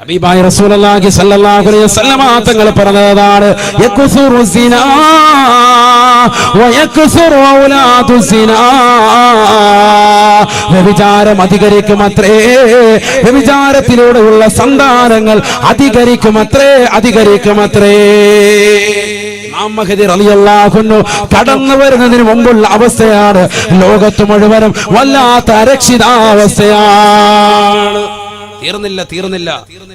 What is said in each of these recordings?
ഹബീബായ റസൂലുള്ളാഹി സ്വല്ലല്ലാഹു അലൈഹി വസല്ലം തങ്ങൾ പറഞ്ഞതാണ് യക്സുറു സിനാ വയക്സുറു ഔലാദു സിനാ. വ്യഭിചാരം അധികരിക്കുമത്രേ, വ്യഭിചാരത്തിലൂടെയുള്ള സന്താനങ്ങൾ അധികരിക്കുമത്രേ. മഹദി റളിയല്ലാഹു അൻഹു കടന്നു വരുന്നതിന് മുമ്പുള്ള അവസ്ഥയാണ് ലോകത്ത് മുഴുവനും വല്ലാത്ത അരക്ഷിതാവസ്ഥയാണ്. തീർന്നില്ല.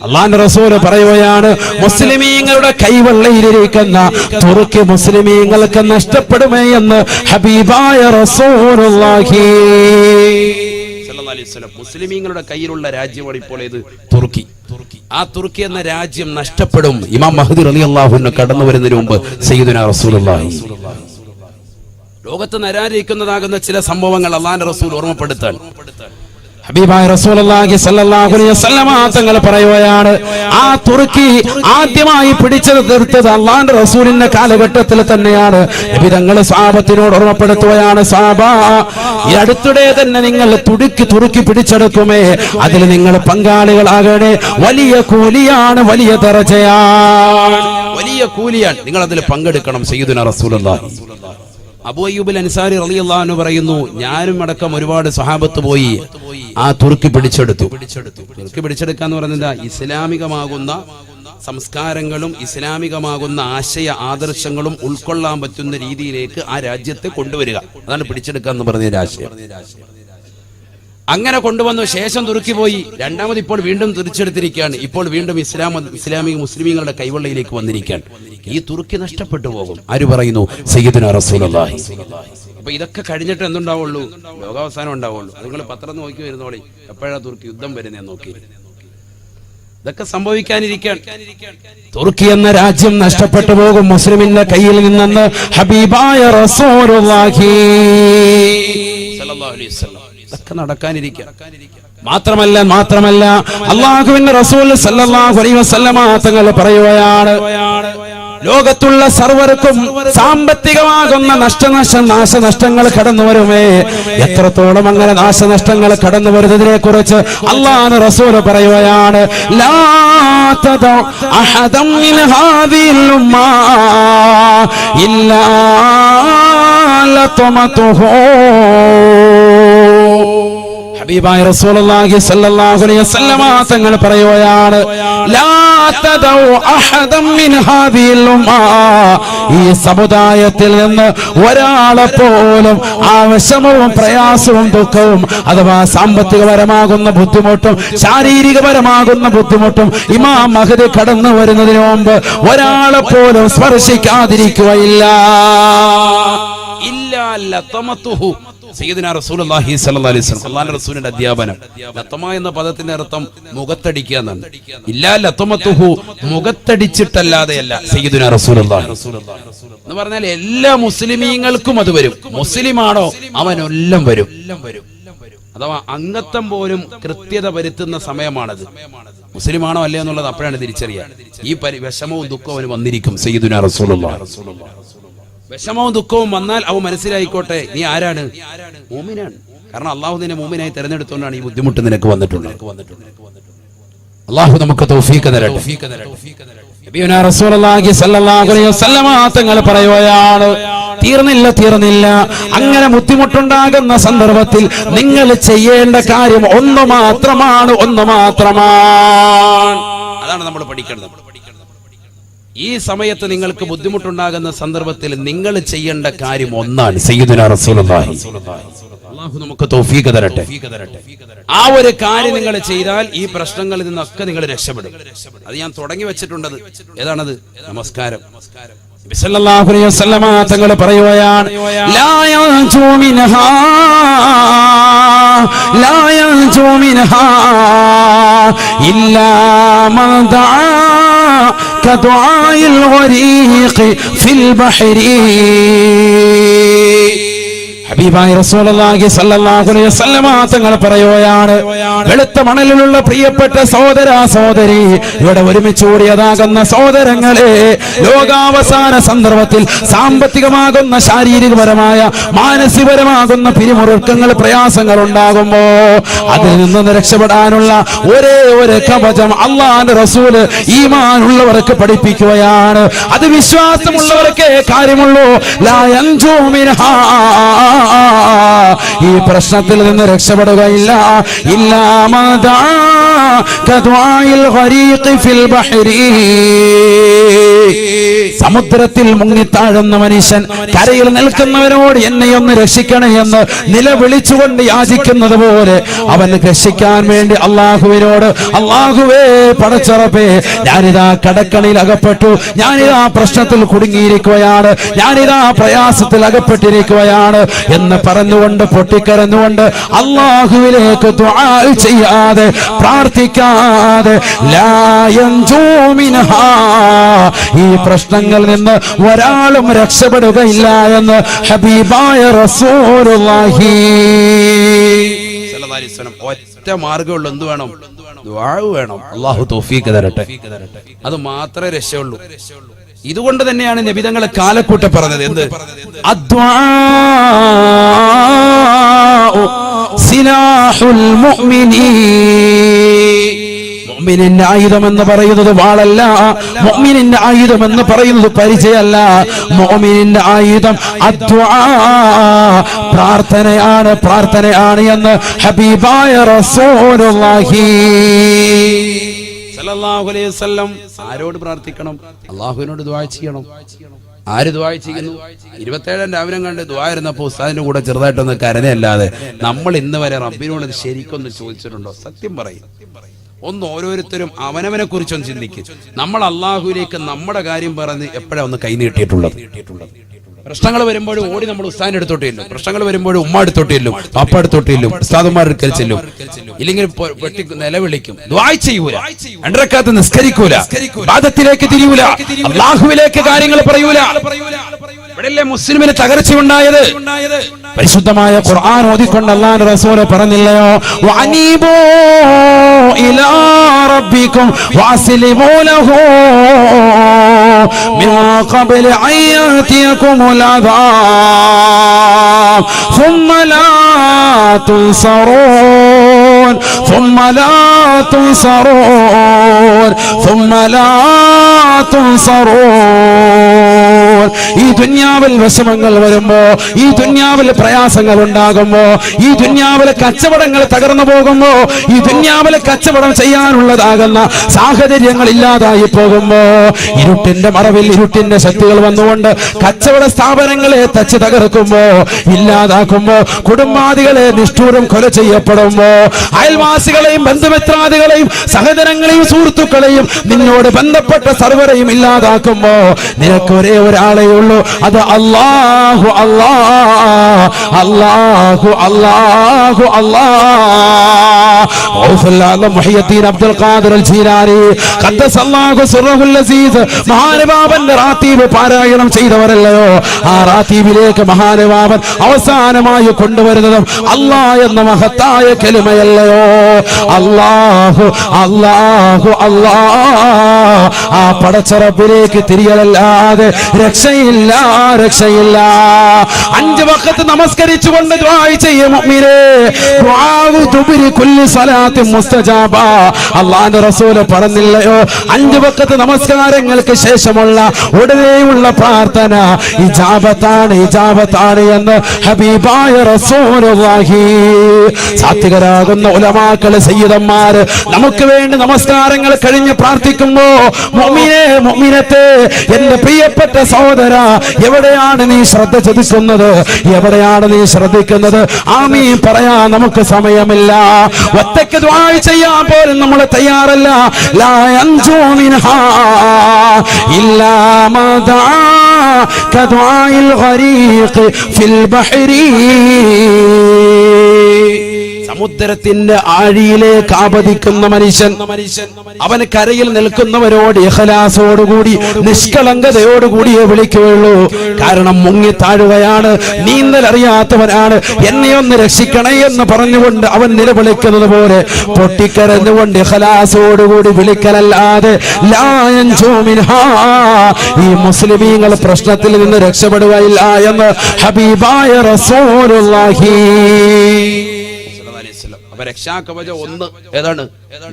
അല്ലാഹുവിന്റെ റസൂൽ പറയുകയാണ്, മുസ്ലിമീങ്ങളുടെ കൈവെള്ളയിലിരിക്കുന്ന തുർക്കി മുസ്ലിമീങ്ങൾക്ക് നഷ്ടപ്പെടുമേ എന്ന് ഹബീബായ റസൂലുള്ളാഹി സ്വല്ലല്ലാഹു അലൈഹി വസല്ലം. മുസ്ലിമീങ്ങളുടെ കയ്യിലുള്ള രാജ്യമാണ് ഇപ്പോൾ ഏത്? തുർക്കി. ആ തുർക്കി എന്ന രാജ്യം നഷ്ടപ്പെടും. ഇമാം മഹ്ദി റളിയല്ലാഹു അൻഹു കടന്നു വരുന്നതിന് മുമ്പ് സയ്യിദുനാ റസൂലുള്ളാഹി ലോകത്ത് നരാരിക്കുന്നതാകുന്ന ചില സംഭവങ്ങൾ അല്ലാഹുവിന്റെ റസൂൽ ഓർമ്മപ്പെടുത്താൻ ഹബീബായ റസൂലുള്ളാഹി സ്വല്ലല്ലാഹു അലൈഹി വസല്ലം തങ്ങൾ പറയുകയാണ്, ആ തുർക്കി ആദ്യമായി പിടിച്ചത് തീർത്തത് അല്ലാഹുവിന്റെ റസൂലിന്റെ കാലഘട്ടത്തിൽ തന്നെയാണ്. നബി തങ്ങൾ സ്വഹാബത്തിനോട് ഓർമ്മപ്പെടുത്തുകയാണ്, സ്വഹാബാ, ഈ അടുത്തിടെ തന്നെ നിങ്ങൾ തുർക്കി പിടിച്ചെടുക്കുമേ, അതിൽ നിങ്ങൾ പങ്കാളികളാകണേ. വലിയ കൂലിയാണ്, വലിയ ദറജയാണ്, വലിയ കൂലിയാണ്, നിങ്ങൾ അതിൽ പങ്കെടുക്കണം. സയ്യിദുനാ റസൂലുള്ളാഹി അബൂ അയ്യൂബ് അൻസാരി റളിയല്ലാഹു അൻഹു പറയുന്നു, ഞാനും അടക്കം ഒരുപാട് സ്വഹാബത്ത് പോയി ആ തുർക്കി പിടിച്ചെടുത്തു. തുർക്കി പിടിച്ചെടുക്കാന്ന് പറയുന്നത് ഇസ്ലാമികമാകുന്ന സംസ്കാരങ്ങളും ഇസ്ലാമികമാകുന്ന ആശയ ആദർശങ്ങളും ഉൾക്കൊള്ളാൻ പറ്റുന്ന രീതിയിലേക്ക് ആ രാജ്യത്തെ കൊണ്ടുവരിക. അതാണ് പിടിച്ചെടുക്കുക എന്ന് പറഞ്ഞ ആശയം. അങ്ങനെ കൊണ്ടുവന്നു ശേഷം തുർക്കി പോയി. രണ്ടാമത് ഇപ്പോൾ വീണ്ടും തിരിച്ചെടുത്തിരിക്കുകയാണ്. ഇപ്പോൾ വീണ്ടും ഇസ്ലാമിക മുസ്ലിമീങ്ങളുടെ കൈവെള്ളയിലേക്ക് വന്നിരിക്കുകയാണ്. ഈ തുർക്കി നഷ്ടപ്പെട്ടു പോകും. ആര് പറയുന്നു? സയ്യിദുനാ റസൂലുള്ളാഹി. അപ്പൊ ഇതൊക്കെ കഴിഞ്ഞിട്ട് എന്തുണ്ടാവുള്ളൂ? ലോകാവസാനം ഉണ്ടാവുള്ളൂ. നിങ്ങൾ പത്രം നോക്കി വരുന്നോളി, എപ്പോഴാണ് തുർക്കി യുദ്ധം വരുന്നതെന്ന് നോക്കി. ഇതൊക്കെ സംഭവിക്കാനിരിക്കുകയാണ്. തുർക്കി എന്ന രാജ്യം നഷ്ടപ്പെട്ടു പോകും മുസ്ലിമിന്റെ കയ്യിൽ നിന്നെന്ന് ഹബീബായ റസൂലുള്ളാഹി സ്വല്ലല്ലാഹു അലൈഹി വസല്ലം. ഇതൊക്കെ നടക്കാനിരിക്കുക. മാത്രമല്ല അല്ലാഹുവിന്റെ റസൂൽ സല്ലല്ലാഹു അലൈഹി വസല്ലം തങ്ങൾ പറയുകയാണ്, ലോകത്തുള്ള സർവർക്കും സാമ്പത്തികമാകുന്ന നാശനഷ്ടങ്ങൾ കടന്നു വരുമേ. എത്രത്തോളം അങ്ങനെ നാശനഷ്ടങ്ങൾ കടന്നു വരുന്നതിനെ കുറിച്ച് അല്ലാഹുവിന്റെ റസൂൽ പറയുകയാണ്, ലാ തദഉ അഹദൻ മിൻ ഹാദിഹിൽ ഉമ്മ ഇല്ലാ ലതമതുഹു. ഹബീബായ റസൂലുള്ളാഹി സ്വല്ലല്ലാഹു അലൈഹി വസല്ലം തങ്ങൾ പറയുകയാണ്, ലാ തദഉ അഹദൻ മിൻ ഹാദിഹിൽ ഉമ്മ, ഈ സമുദായത്തിൽ നിന്ന് ഒരാളെ പോലും ആവശ്യവും പ്രയാസവും ദുഃഖവും അഥവാ സാമ്പത്തികപരമാകുന്ന ബുദ്ധിമുട്ടും ശാരീരികപരമാകുന്ന ബുദ്ധിമുട്ടും ഇമാം മഹ്ദി കടന്നു വരുന്നതിന് മുമ്പ് ഒരാളെ പോലും സ്പർശിക്കാതിരിക്കുകയില്ല. ഇല്ലാ ലതമതുഹു. സയ്യിദുനാ റസൂലുള്ളാഹി സ്വല്ലല്ലാഹു അലൈഹി വസല്ലം അല്ലാഹുവിന്റെ റസൂലിന്റെ അധ്യാപനം. ലതമ എന്ന പദത്തിന്റെ അർത്ഥം മുഖത്തടിക്കുക എന്നാണ്. ഇല്ലാ ലതമതുഹു, മുഖത്തടിച്ചിട്ടല്ലാതെയല്ല സയ്യിദുനാ റസൂലുള്ളാഹി എന്ന് പറഞ്ഞാൽ എല്ലാ മുസ്ലിമീങ്ങൾക്കും അത് വരും. മുസ്ലിമാണോ അവനെല്ലാം വരും. അഥവാ അംഗത്വം പോലും കൃത്യത വരുത്തുന്ന സമയമാണത്. മുസ്ലിമാണോ അല്ലേ എന്നുള്ളത് അപ്പോഴാണ് തിരിച്ചറിയുക. ഈ വിഷമവും ദുഃഖവും അവന് വന്നിരിക്കും. സയ്യിദുനാ റസൂലുള്ളാഹി വിഷമവും ദുഃഖവും വന്നാൽ അവ മനസ്സിലായിക്കോട്ടെ, നീ ആരാണ്? മൂമിനാണ്. കാരണം അള്ളാഹു നിന്നെ മൂമിനായി തെരഞ്ഞെടുത്തുകൊണ്ടാണ് ഈ ബുദ്ധിമുട്ട് നിനക്ക് വന്നിട്ടുള്ളത്. അള്ളാഹു നമുക്ക് തൗഫീഖ് തരട്ടെ. നബിയുനാ റസൂലുള്ളാഹി സ്വല്ലല്ലാഹു അലൈഹി വസല്ലം തങ്ങൾ പറയുകയാണ്, തീർന്നില്ല. അങ്ങനെ ബുദ്ധിമുട്ടുണ്ടാകുന്ന സന്ദർഭത്തിൽ നിങ്ങൾ ചെയ്യേണ്ട കാര്യം ഒന്ന് മാത്രമാണ്. അതാണ് നമ്മൾ പഠിക്കേണ്ടത്. ഈ സമയത്ത് നിങ്ങൾക്ക് ബുദ്ധിമുട്ടുണ്ടാകുന്ന സന്ദർഭത്തിൽ നിങ്ങൾ ചെയ്യേണ്ട കാര്യം ഒന്നാണ്. സയ്യിദുനാ റസൂലുള്ളാഹി അല്ലാഹു നമുക്ക് തൗഫീഖ് തരട്ടെ. ആ ഒരു കാര്യം നിങ്ങൾ ചെയ്താൽ ഈ പ്രശ്നങ്ങളിൽ നിന്നൊക്കെ നിങ്ങൾ രക്ഷപ്പെടും. അത് ഞാൻ തുടങ്ങി വെച്ചിട്ടുണ്ടത്. ഏതാണത്? നമസ്കാരം. നബി സല്ലല്ലാഹു അലൈഹി വസല്ലം തങ്ങൾ പറയുകയാണ്, ലാ യൻജു മിൻഹാ ഇല്ലാ മൻ ദഅ കദുആഇൽ ഗരീഖ് ഫിൽ ബഹരി. ഹബീബായ റസൂലുള്ളാഹി സ്വല്ലല്ലാഹു അലൈഹി വസല്ലം തങ്ങൾ പറയുകയാണ്, വെളുത്ത മണലിലുള്ള പ്രിയപ്പെട്ട സഹോദര സഹോദരി, ഇവിടെ ഒരുമിച്ച് കൂടിയതാകുന്ന സഹോദരങ്ങളെ, ലോകാവസാന സന്ദർഭത്തിൽ സാമ്പത്തികമാകുന്ന, ശാരീരികപരമായ, മാനസികപരമാകുന്ന പിരിമുറുക്കങ്ങൾ, പ്രയാസങ്ങൾ ഉണ്ടാകുമ്പോ അതിൽ നിന്ന് രക്ഷപ്പെടാനുള്ള ഒരേ ഒരു കവചം അല്ലാഹുവിന്റെ റസൂല് ഈമാൻ ഉള്ളവർക്ക് പഠിപ്പിക്കുകയാണ്. അത് വിശ്വാസമുള്ളവർക്കേ കാര്യമുള്ളൂ. ലാ യൻജൂ മിൻഹാ, ഈ പ്രശ്നത്തിൽ നിന്ന് രക്ഷപ്പെടുകയില്ല. ഇല്ലാ മദാ കദുആഇൽ ഗരീഖി ഫിൽ ബഹരി, സമുദ്രത്തിൽ മുങ്ങിത്താഴുന്ന മനുഷ്യൻ കരയിൽ നിൽക്കുന്നവരോട് എന്നെയൊന്ന് രക്ഷിക്കണേ എന്ന് നിലവിളിച്ചുകൊണ്ട് യാചിക്കുന്നത് പോലെ അവൻ രക്ഷിക്കാൻ വേണ്ടി അള്ളാഹുവിനോട്, അള്ളാഹുവേ പടച്ചറപ്പേ, ഞാനിതാ കടക്കണിയിൽ അകപ്പെട്ടു, ഞാനിതാ പ്രശ്നത്തിൽ കുടുങ്ങിയിരിക്കുകയാണ്, ഞാനിതാ പ്രയാസത്തിൽ അകപ്പെട്ടിരിക്കുകയാണ് എന്ന് പറഞ്ഞുകൊണ്ട് പൊട്ടിക്കരഞ്ഞുകൊണ്ട് അള്ളാഹുവിലേക്ക് ദുആ ചെയ്യാതെ, പ്രാർത്ഥിക്കാതെ, ലാ യൻജൂ മിൻഹാ, ഈ പ്രശ്നങ്ങളിൽ നിന്ന് ഒരാളും രക്ഷപ്പെടുകയില്ല എന്ന് ഹബീബായ റസൂലുള്ളാഹി സ്വല്ലല്ലാഹി അലൈഹി വസല്ലം. ഒറ്റ മാർഗ്ഗമുള്ളൂ, എന്ത് വേണം? ദുആ വേണം. അല്ലാഹു തൗഫീഖ് തരട്ടെ. അത് മാത്രമേ രക്ഷയുള്ളൂ. ഇതുകൊണ്ട് തന്നെയാണ് നബിതങ്ങളെ കാലക്കൂട്ട പറഞ്ഞത്, എന്ത്? അദ്ദുആഉ സിലാഹുൽ മുഅ്മിനീൻ. മുഅ്മിനിന്റെ ആയുധം എന്ന് പറയുന്നത് വാളല്ല, മുഅ്മിനിന്റെ ആയുധം എന്ന് പറയുന്നത് പരിചയമല്ല. മുഅ്മിനിന്റെ ആയുധം അദ്ദുആ, പ്രാർത്ഥനയാണ്, പ്രാർത്ഥനയാണ് എന്ന് ഹബീബായ റസൂലുള്ളാഹി സല്ലല്ലാഹു അലൈഹി വസല്ലം. ആരോട് പ്രാർത്ഥിക്കണം? അല്ലാഹുവിനോട് ദുആ ചെയ്യണം. ആര് ദുആ ചെയ്യുന്നു? 27 രാവിലെ കണ്ട് ദുആ ഇരുന്നപ്പോൾ ഉസ്താദിന്റെ കൂടെ ചെറുതായിട്ടൊന്ന് കരഞ്ഞല്ലാതെ നമ്മൾ ഇന്ന് വരെ റബ്ബിനോട് ശരിക്കൊന്ന് ചോദിച്ചിട്ടുണ്ടോ? സത്യം പറയും. ഒന്ന് ഓരോരുത്തരും അവനവനെ കുറിച്ചൊന്ന് ചിന്തിക്കും. നമ്മൾ അള്ളാഹുവിലേക്ക് നമ്മുടെ കാര്യം പറഞ്ഞ് എപ്പോഴാ ഒന്ന് കൈനീട്ടിയിട്ടുള്ളത്? പ്രശ്നങ്ങൾ വരുമ്പോഴും ഓടി നമ്മൾ ഉസ്താദിന്റെ അടുത്തോട്ടില്ലും, പ്രശ്നങ്ങൾ വരുമ്പോഴും ഉമ്മ അടുത്തോട്ടില്ലും, പാപ്പ അടുത്തോട്ടില്ലും, ഉസ്താദുമാരുടെ ചെല്ലും, ഇല്ലെങ്കിൽ വെട്ടി നിലവിളിക്കും, ദുആ ചെയ്യൂല, 2 റക്അത്ത് നിസ്കരിക്കൂല, ഇബാദത്തിലേക്ക് തിരിയൂല, അള്ളാഹുവിലേക്ക് കാര്യങ്ങൾ പറയൂല. ഇവിടെയല്ലേ മുസ്ലിമിന് തകർച്ചയുണ്ടായത്? പരിശുദ്ധമായ ഖുർആൻ ഓതിക്കൊണ്ട് അല്ലാഹുവിന്റെ റസൂൽ പറഞ്ഞില്ലയോ, വഅനീബൂ ഇലാ റബ്ബിക്കും വഅസ്ലിമൂ ലഹു മിൻ ഖബ്ലി അൻ യഅതിയകുമുൽ അദാബ് ثم لا تنصرون ثم لا تنصرون ثم لا تنصرون. ഈ ദുനിയാവിൽ വിഷമങ്ങൾ വരുമ്പോ, ഈ ദുനിയാവിൽ പ്രയാസങ്ങൾ ഉണ്ടാകുമ്പോ, ഈ ദുനിയാവിലെ കച്ചവടങ്ങൾ തകർന്നു പോകുമ്പോ, ഈ ദുനിയാവിലെ കച്ചവടം ചെയ്യാനുള്ളതാകുന്ന സാഹചര്യങ്ങൾ ഇല്ലാതായി പോകുമ്പോ, ഇരുട്ടിന്റെ മറവിൽ ഇരുട്ടിന്റെ ശക്തികൾ വന്നുകൊണ്ട് കച്ചവട സ്ഥാപനങ്ങളെ തച്ച് തകർക്കുമ്പോ, ഇല്ലാതാക്കുമ്പോ, കുടുംബാദികളെ നിഷ്ഠൂരം കൊല ചെയ്യപ്പെടുമ്പോ, അയൽവാസികളെയും ബന്ധുമിത്രാദികളെയും സഹോദരങ്ങളെയും സുഹൃത്തുക്കളെയും നിന്നോട് ബന്ധപ്പെട്ട സർവരെയും ഇല്ലാതാക്കുമ്പോ നിനക്ക് ഒരേ ഒരാളെ ഉള്ളൂ, അത് അല്ലാഹു. അല്ലാഹു അല്ലാഹു അല്ലാഹു അല്ലാഹു. മുഹയ്യദ്ദീൻ അബ്ദുൽ ഖാദിർ അൽ ജീലാനി ഖദ്ദസല്ലാഹു സിർറഹുൽ അസീസ് മഹാനുഭാവന്റെ റാത്തീബ് പാരായണം ചെയ്തവരല്ലയോ? ആ റാത്തീബിലേക്ക് മഹാനുഭാവൻ അവസാനമായി കൊണ്ടുവരുന്നതും അല്ലാഹ് എന്ന മഹത്തായ കലിമയല്ലയോ? അല്ലാഹു അല്ലാഹു അല്ലാഹ്. ആ പടച്ചറബിലേക്ക് തിരിയലല്ലാതെ രക്ഷയില്ല, രക്ഷയില്ല. 5 വഖത്ത് നമസ്കരിച്ചുകൊണ്ട് ദുആ ചെയ്യും മുഅ്മിനേ. ദുആഉ തുബരി കുല്ലി സ്വലാത്തി മുസ്തജാബ. അല്ലാഹുവിന്റെ റസൂൽ പറഞ്ഞില്ലയോ, 5 വഖത്ത് നമസ്കാരങ്ങൾക്ക് ശേഷമുള്ള ഉടനെയുള്ള പ്രാർത്ഥന ഇജാബത്താണ്, ഇജാബത്താണ് എന്ന് ഹബീബായ റസൂലുള്ളാഹി. സാത്വികരാകുന്ന ഉലമാക്കള്, സയ്യിദന്മാര് നമുക്ക് വേണ്ടി നമസ്കാരങ്ങൾ കഴിഞ്ഞ് പ്രാർത്ഥിക്കുമ്പോ, മുഅ്മിനേ, മുഅ്മിനത്തെ, എന്റെ പ്രിയപ്പെട്ട സഹോദര, എവിടെയാണ് നീ ശ്രദ്ധ ചതിക്കുന്നത്? എവിടെയാണ് നീ ശ്രദ്ധിക്കുന്നത്? ആമീൻ പറയാൻ നമുക്ക് സമയമില്ല. ഒറ്റയ്ക്ക് ദുആ ചെയ്യാൻ പോലും നമ്മൾ തയ്യാറല്ല. ലാ യൻജൂ മിൻഹാ ഇല്ലാ മദാ കദുആഇൽ ഗരീഖ് ഫിൽ ബഹരി. സമുദ്രത്തിന്റെ ആഴിയിലേക്ക് ആപതിക്കുന്ന മനുഷ്യൻ അവന് കരയിൽ നിൽക്കുന്നവരോട് ഇഖ്ലാസോടുകൂടി നിഷ്കളങ്കതയോടുകൂടിയേ വിളിക്കുകയുള്ളൂ. കാരണം മുങ്ങി താഴുകയാണ്, നീന്തൽ അറിയാത്തവനാണ്, എന്നെ ഒന്ന് രക്ഷിക്കണേ എന്ന് പറഞ്ഞുകൊണ്ട് അവൻ നിലവിളിക്കുന്നത് പോലെ പൊട്ടിക്കരഞ്ഞുകൊണ്ട് ഇഖ്ലാസോടുകൂടി വിളിക്കലല്ലാതെ ലാ യൻജൂ മിൻഹാ, ഈ മുസ്ലിമീങ്ങൾ പ്രശ്നത്തിൽ നിന്ന് രക്ഷപ്പെടുകയില്ല എന്ന് ഹബീബായ റസൂലുള്ളാഹി. രക്ഷാകവചം ഒന്ന് ഏതാണ്?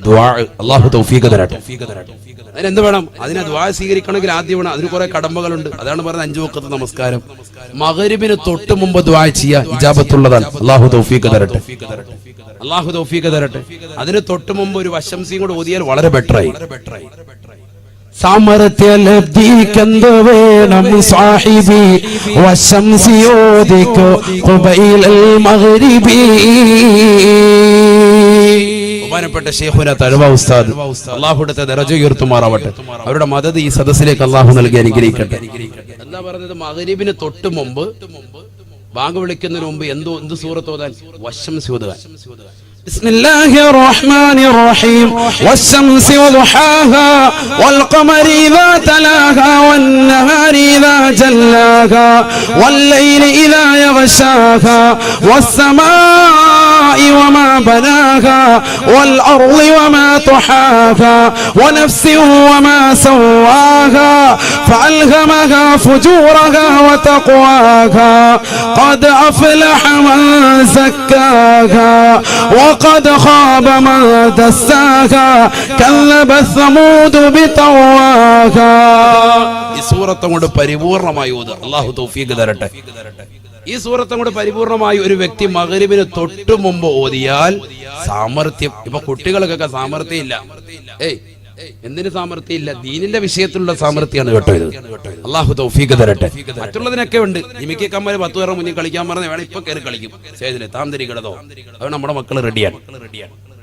ദുആ. അല്ലാഹു തൗഫീഖ് തരട്ടെ. അതിനെന്ത് വേണം? അതിനെ ദുആ സ്വീകരിക്കണമെങ്കിൽ ആദ്യം വേണം, അതിന് കുറെ കടമ്പകളുണ്ട്. അതാണ് പറയുന്നത് 5 വഖത്ത് നമസ്കാരം. മഗ്രിബിന് തൊട്ട് മുമ്പ് ദുആ ചെയ്യുക ഇജാബത്തുള്ളതാണ്. അല്ലാഹു തൗഫീഖ് തരട്ടെ. അല്ലാഹു തൗഫീഖ് തരട്ടെ. അതിന് തൊട്ട് മുമ്പ് ഒരു വശംസിയും കൂടെ ഓതിയാൽ വളരെ ബെറ്ററായി. സാമർത്ഥ്യലബ്ധിക്കെന്ത് വേണം സാഹിബി, വശംസിയോദിക്കോ ഖുബൈലൽ മഗ്രിബി. ബഹുമാനപ്പെട്ട ശൈഖുന തഅ്വ ഉസ്താദ്, അല്ലാഹുവിന്റെ ദറജ ഉയർത്തുമാറാവട്ടെ. അവരുടെ മദദ് ഈ സദസ്സിലേക്ക് അല്ലാഹു നൽകി അനുഗ്രഹിക്കട്ടെ. എന്താ പറഞ്ഞത്? മഗ്രിബിന് തൊട്ട് മുമ്പ്, ബാങ്ക് വിളിക്കുന്നതിന് മുമ്പ് എന്ത് സൂറത്ത് ഓതാൻ? വശംസി ഓതാൻ. بسم الله الرحمن الرحيم والشمس وضحاها والقمر إذا تلاها والنهار إذا جلاها والليل إذا يغشاها والسماء وما بناها والأرض وما طحاها ونفس وما سواها فألهمها فجورها وتقواها قد أفلح من زكاها وقد خاب من دساها كذبت ثمود بطغواها. ഈ സൂറത്ത് അങ്ങോട്ട് പരിപൂർണമായി ഓതുക. അല്ലാഹു തൗഫീഖ് തരട്ടെ. ഈ സൂറത്ത് അങ്ങോട്ട് പരിപൂർണമായി ഒരു വ്യക്തി മഗ്രിബിന് തൊട്ട് മുമ്പ് ഓതിയാൽ സാമർത്ഥ്യം. ഇപ്പൊ കുട്ടികൾക്കൊക്കെ സാമർത്ഥ്യം ഇല്ല. എന്തിന് സാമർത്ഥ്യം ഇല്ല? ദീനിന്റെ വിഷയത്തിലുള്ള സാമർത്ഥ്യമാണ് കേട്ടോ ഇത്. അല്ലാഹു തൗഫീഖ് തരട്ടെ. മറ്റുള്ളതിനൊക്കെ ഉണ്ട്. ജിമിക്കി കമ്മല് 10 പേരുടെ മുന്നിൽ കളിക്കാൻ പറഞ്ഞ വേണം, ഇപ്പൊ കയറി കളിക്കും സ്റ്റേജില് താന്തരി കിടതോ. അത് നമ്മുടെ മക്കള് റെഡിയാണ്.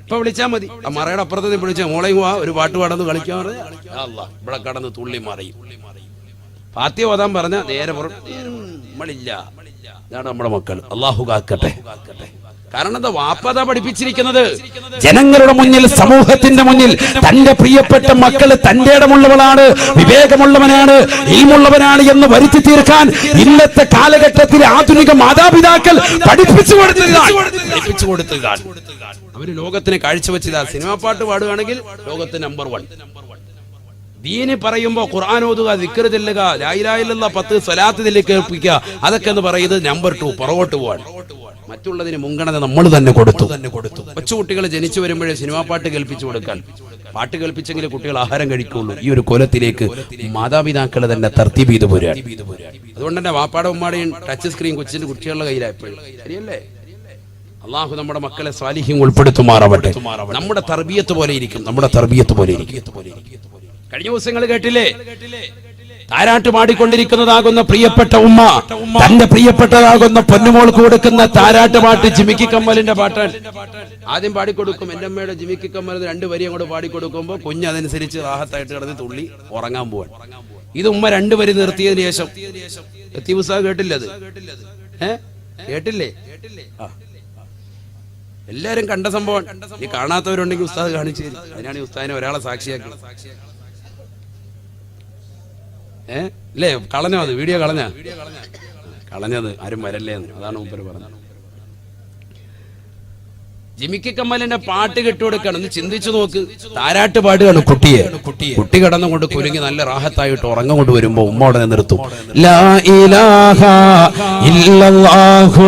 ഇപ്പൊ വിളിച്ചാൽ മതി. ആ മറയുടെ അപ്പുറത്ത് വിളിച്ച മോളെയും ഒരു പാട്ട് പാടന്ന് കളിക്കാൻ പറഞ്ഞ ഇവിടെ കടന്ന് തുള്ളി മറിയും. ഫാത്തിഹ ഓതാൻ പറഞ്ഞ നേരെ നമ്മളില്ല. ഇതാണ് നമ്മുടെ മക്കൾ. അല്ലാഹു കാക്കട്ടെ. കാരണം എന്താ? വാപ്പത പഠിപ്പിച്ചിരിക്കുന്നത് ജനങ്ങളുടെ മുന്നിൽ, സമൂഹത്തിന്റെ മുന്നിൽ തന്റെ പ്രിയപ്പെട്ട മക്കള് തന്റെ ഇടമുള്ളവളാണ്, വിവേകമുള്ളവനാണ്, ഇൽമുള്ളവനാണ് എന്ന് വരുത്തി തീർക്കാൻ ഇന്നത്തെ കാലഘട്ടത്തിലെ ആധുനിക മാതാപിതാക്കൾ പഠിപ്പിച്ചു കൊടുത്തതാണ്. അവര് ലോകത്തിന് കാഴ്ചവെച്ചതാ. സിനിമാ പാട്ട് പാടുകയാണെങ്കിൽ ലോകത്ത് നമ്പർ 1. ദീന് പറയുമ്പോ ഖുർആൻ ഓതുക, ദിക്ർ ചെല്ലുക, ലാ ഇലാഹ ഇല്ലല്ലാഹ് 10 സ്വലാത്ത് ചൊല്ലി കേൾപ്പിക്കുക, അതൊക്കെ എന്ന് പറയുന്നത് നമ്പർ 2, പുറകോട്ട് പോവാണ്. മറ്റുള്ളതിന് മുൻഗണന നമ്മൾ തന്നെ കൊടുത്തു. കൊച്ചുകുട്ടികൾ ജനിച്ചു വരുമ്പോഴേ സിനിമാ പാട്ട് കേൾപ്പിച്ചു കൊടുക്കാൻ. പാട്ട് കേൾപ്പിച്ചെങ്കിൽ കുട്ടികൾ ആഹാരം കഴിക്കുള്ളൂ. ഈ ഒരു കൊലത്തിലേക്ക് മാതാപിതാക്കളെ തന്നെ തർത്തീബ് ചെയ്തു പോരാ. അതുകൊണ്ട് തന്നെ വാപ്പാടെ ഉമ്മാടെയും ടച്ച് സ്ക്രീൻ കൊച്ചിന്റെ കുട്ടികളുടെ കയ്യിലായപ്പോഴും ശരിയല്ലേ? അള്ളാഹു നമ്മുടെ മക്കളെ സ്വാലിഹ്യം ഉൾപ്പെടുത്തുമാറാവട്ടെ. നമ്മുടെ തർബിയത്ത് പോലെ ഇരിക്കും. കഴിഞ്ഞ ദിവസങ്ങൾ കേട്ടില്ലേ? താരാട്ട് പാടിക്കൊണ്ടിരിക്കുന്നതാകുന്ന പ്രിയപ്പെട്ട ഉമ്മ തന്റെ പ്രിയപ്പെട്ടതാകുന്ന പൊന്നുമോൾക്ക് കൊടുക്കുന്ന താരാട്ട് പാട്ട് ജിമിക്കി കമ്മലിന്റെ പാട്ടാണ്. ആദ്യം പാടിക്കൊടുക്കും. എന്റെ അമ്മയുടെ ജിമിക്കി കമ്മൽ 2 വരി അങ്ങോട്ട് പാടിക്കൊടുക്കുമ്പോ കുഞ്ഞ് അതനുസരിച്ച് റാഹത്തായിട്ട് കിടന്ന് തുള്ളി ഉറങ്ങാൻ പോവാൻ. ഇത് ഉമ്മ 2 വരി നിർത്തിയതിനു ശേഷം ഉസ്താദ് കേട്ടില്ല? അത് കേട്ടില്ലേ? എല്ലാരും കണ്ട സംഭവം. ഈ കാണാത്തവരുണ്ടെങ്കിൽ ഉസ്താദ് കാണിച്ചു തരും. അതിനാണ് ഈ ഉസ്താദിനെ ഒരാളെ സാക്ഷിയാക്കി. അല്ലേ? കളഞ്ഞോ? അത് വീഡിയോ കളഞ്ഞത് ആരും വരല്ലേ എന്ന്. അതാണ് മൂപ്പര് പറഞ്ഞത്. ജിമിക്കി കമ്മലിന്റെ പാട്ട് കെട്ടുകൊടുക്കണം. ഒന്ന് ചിന്തിച്ചു നോക്ക്. താരാട്ട് പാടുകയാണ് കുട്ടി കിടന്നുകൊണ്ട് കുലുങ്ങി നല്ല റാഹത്തായിട്ട് ഉറങ്ങം കൊണ്ട് വരുമ്പോ ഉമ്മ അവിടെ നിർത്തും. ലാ ഇലാഹ ഇല്ലല്ലാഹു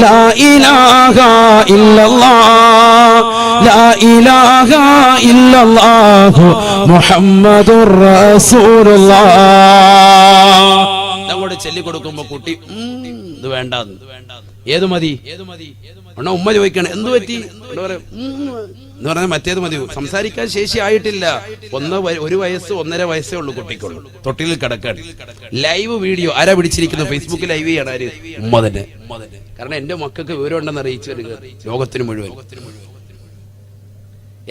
ലാ ഇലാഹ ഇല്ലല്ലാഹ് ലാ ഇലാഹ ഇല്ലല്ലാഹു മുഹമ്മദുർ റസൂലുള്ളാഹ് അങ്ങോട്ട് ചൊല്ലിക്കൊടുക്കുമ്പോ കുട്ടി ഇത് വേണ്ട, ഏത് മതി? ഉമ്മ ചോദിക്കണം എന്ത് പറ്റി എന്ന് പറഞ്ഞാൽ മറ്റേത് മതി. സംസാരിക്കാൻ ശേഷി ആയിട്ടില്ല. 1 വയസ്സ് 1.5 വയസ്സേ ഉള്ളൂ കുട്ടിക്കുള്ളൂ. തൊട്ടിലിൽ കിടക്കാൻ. ലൈവ് വീഡിയോ ആരാ പിടിച്ചിരിക്കുന്നത്? ഫേസ്ബുക്കിൽ ലൈവ് ചെയ്യാണ്. ആര്? ഉമ്മ തന്നെ. കാരണം എന്റെ മക്കൾക്ക് വിവരം ഉണ്ടെന്ന് അറിയിച്ചു വരിക ലോകത്തിന് മുഴുവൻ.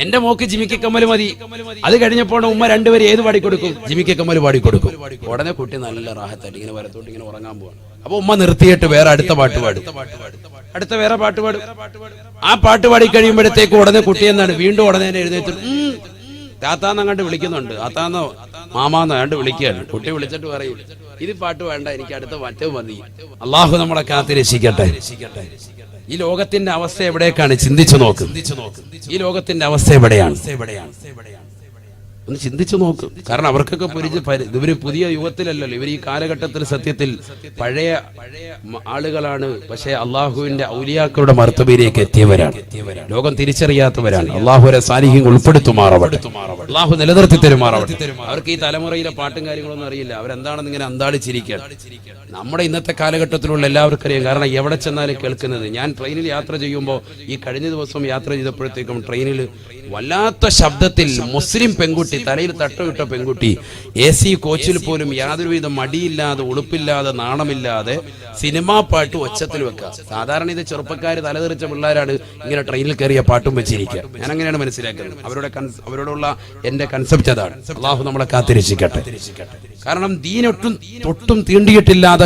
എന്റെ മോക്ക് ജിമിക്കി കമ്മൽ മതി. അത് കഴിഞ്ഞപ്പോൾ ഉമ്മ 2 വരി ഏത് പാടിക്കൊടുക്കും? ജിമിക്കി കമ്മൽ പാടിക്കൊടുക്കും. ഉടനെ കുട്ടി നല്ല റാഹത്തായിട്ട് ഇങ്ങനെ വരത്തോട്ട് ഇങ്ങനെ ഉറങ്ങാൻ പോവാണ്. അപ്പൊ ഉമ്മ നിർത്തിയിട്ട് വേറെ അടുത്ത പാട്ട് പാടും. അടുത്ത വേറെ പാട്ട് പാടും. ആ പാട്ട് പാടി കഴിയുമ്പോഴത്തേക്ക് ഉടനെ കുട്ടി എന്താണ് വീണ്ടും ഉടനെ എഴുന്നേറ്റ് താത്താന്ന് അങ്ങോട്ട് വിളിക്കുന്നുണ്ട്. താത്താന്നോ മാമാന്നോ അങ്ങോട്ട് വിളിക്കുകയാണ്. കുട്ടി വിളിച്ചിട്ട് പറയും ഇത് പാട്ട് വേണ്ട, എനിക്ക് അടുത്ത മറ്റേ മതി. അള്ളാഹു നമ്മളെ കാത്തിരക്ഷിക്കട്ടെ. ഈ ലോകത്തിന്റെ അവസ്ഥ എവിടേക്കാണ്? ചിന്തിച്ചു നോക്ക്. ഈ ലോകത്തിന്റെ അവസ്ഥ എവിടെയാണ്? ഒന്ന് ചിന്തിച്ചു നോക്ക്. കാരണം അവർക്കൊക്കെ ഇവര് പുതിയ യുഗത്തിലല്ലല്ലോ, ഇവർ ഈ കാലഘട്ടത്തിൽ സത്യത്തിൽ പഴയ ആളുകളാണ്. പക്ഷെ അള്ളാഹുവിന്റെ ഔലിയാക്കളുടെ മർത്തബയിലേക്ക് എത്തിയവരാണ്. ലോകം തിരിച്ചറിയാത്തവരാണ്. അള്ളാഹുവിനെ സാന്നിധ്യം ഉൾപ്പെടുത്തുമാറാവട്ടെ. അള്ളാഹു നിലനിർത്തി തരുമാറാവട്ടെ. അവർക്ക് ഈ തലമുറയിലെ പാട്ടും കാര്യങ്ങളൊന്നും അറിയില്ല. അവരെന്താണെന്ന് ഇങ്ങനെ അന്താളിച്ചിരിക്കുകയാണ്. നമ്മുടെ ഇന്നത്തെ കാലഘട്ടത്തിലുള്ള എല്ലാവർക്കും അറിയാം. കാരണം എവിടെ ചെന്നാലും കേൾക്കുന്നത്. ഞാൻ ട്രെയിനിൽ യാത്ര ചെയ്യുമ്പോൾ ഈ കഴിഞ്ഞ ദിവസം യാത്ര ചെയ്തപ്പോഴത്തേക്കും ട്രെയിനിൽ വല്ലാത്ത ശബ്ദത്തിൽ മുസ്ലിം പെൺകുട്ടി, തലയിൽ തട്ടമിട്ട പെൺകുട്ടി, AC കോച്ചിൽ പോലും യാതൊരുവിധ മടിയില്ലാതെ ഉളുപ്പില്ലാതെ നാണമില്ലാതെ സിനിമാ പാട്ട് ഒച്ചത്തിൽ വെക്കുക. സാധാരണ ഇത് ചെറുപ്പക്കാർ തലതെറിച്ച പിള്ളേരാണ് ഇങ്ങനെ ട്രെയിനിൽ കയറിയ പാട്ടും വെച്ചിരിക്കുക. ഞാൻ അങ്ങനെയാണ് മനസ്സിലാക്കുന്നത്. അവരോടുള്ള എന്റെ കൺസെപ്റ്റ് അതാണ്. അള്ളാഹു നമ്മളെ കാത്തിരക്ഷിക്കട്ടെ. കാരണം ദീനൊട്ടും തൊട്ടും തീണ്ടിയിട്ടില്ലാതെ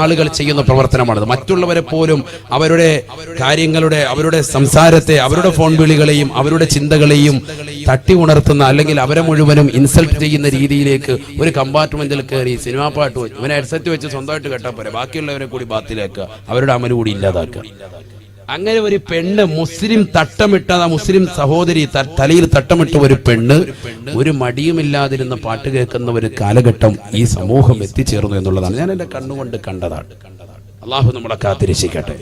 ആളുകൾ ചെയ്യുന്ന പ്രവർത്തനമാണത്. മറ്റുള്ളവരെ പോലും അവരുടെ കാര്യങ്ങളുടെ, അവരുടെ സംസാരത്തെ, അവരുടെ ഫോൺ വിളികളെയും അവരുടെ ചിന്തകളെയും തട്ടി ഉണർത്തുന്ന, അല്ലെങ്കിൽ അവരെ മുഴുവനും ഇൻസൾട്ട് ചെയ്യുന്ന രീതിയിലേക്ക് ഒരു കമ്പാർട്ട്മെന്റിൽ കയറി സിനിമാ പാട്ട് ഇവനെ ഹെഡ്സെറ്റ് വെച്ച് സ്വന്തമായിട്ട് കേട്ടാൽ പോരെ, ബാക്കിയുള്ളവരെ കൂടി ബാത്തിലാക്കുക, അവരുടെ അമല് കൂടി ഇല്ലാതാക്കുക. അങ്ങനെ ഒരു പെണ്ണ്, മുസ്ലിം തട്ടമിട്ട മുസ്ലിം സഹോദരി, തലയിൽ തട്ടമിട്ട ഒരു പെണ്ണ് ഒരു മടിയുമില്ലാതിരുന്ന പാട്ട് കേൾക്കുന്ന ഒരു കാലഘട്ടം ഈ സമൂഹം എത്തിച്ചേർന്നു എന്നുള്ളതാണ് ഞാൻ എന്റെ കണ്ണുകൊണ്ട് കണ്ടതാണ്. അള്ളാഹു നമ്മളെ കാത്തിരക്ഷിക്കട്ടെ.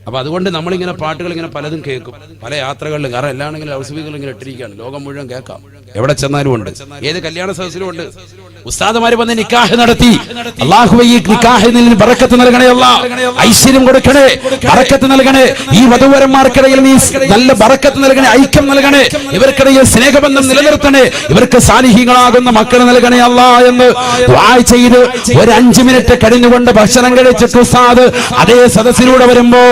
അപ്പൊ അതുകൊണ്ട് നമ്മളിങ്ങനെ പാട്ടുകൾ ഇങ്ങനെ പലതും കേൾക്കും, പല യാത്രകളിലും. കാരണം എല്ലാണെങ്കിലും ലൗഡ് സ്പീക്കറിൽ ഇങ്ങനെ ഇട്ടിരിക്കുകയാണ്, ലോകം മുഴുവൻ കേൾക്കാം, എവിടെ ചെന്നാലും ഉണ്ട്, ഏത് കല്യാണ സദസ്സിലും ഉണ്ട്. ഉസ്താദുമാര് വന്ന് നിക്കാഹ് നടത്തി. അല്ലാഹുവേ ഈ നിക്കാഹിന് ബറക്കത്ത് നൽകണേ, അല്ലാഹ് ഐശ്വര്യം കൊടുക്കണേ, ബറക്കത്ത് നൽകണേ. ഈ വധൂവരന്മാർക്കിടയിൽ നീ നല്ല ബറക്കത്ത് നൽകണേ, ഐക്യം നൽകണേ, ഇവർക്കിടയിൽ സ്നേഹബന്ധം നിലനിർത്തണേ, ഇവർക്ക് സാലിഹീങ്ങളാകുന്ന മക്കൾ നൽകണേ അല്ലാഹ് എന്ന് ദുആ ചെയ്ത് ഒരു 5 മിനിറ്റ് കഴിഞ്ഞുകൊണ്ട് ഭക്ഷണം കഴിച്ചിട്ട് ഉസ്താദ് അതേ സദസ്സിലൂടെ വരുമ്പോ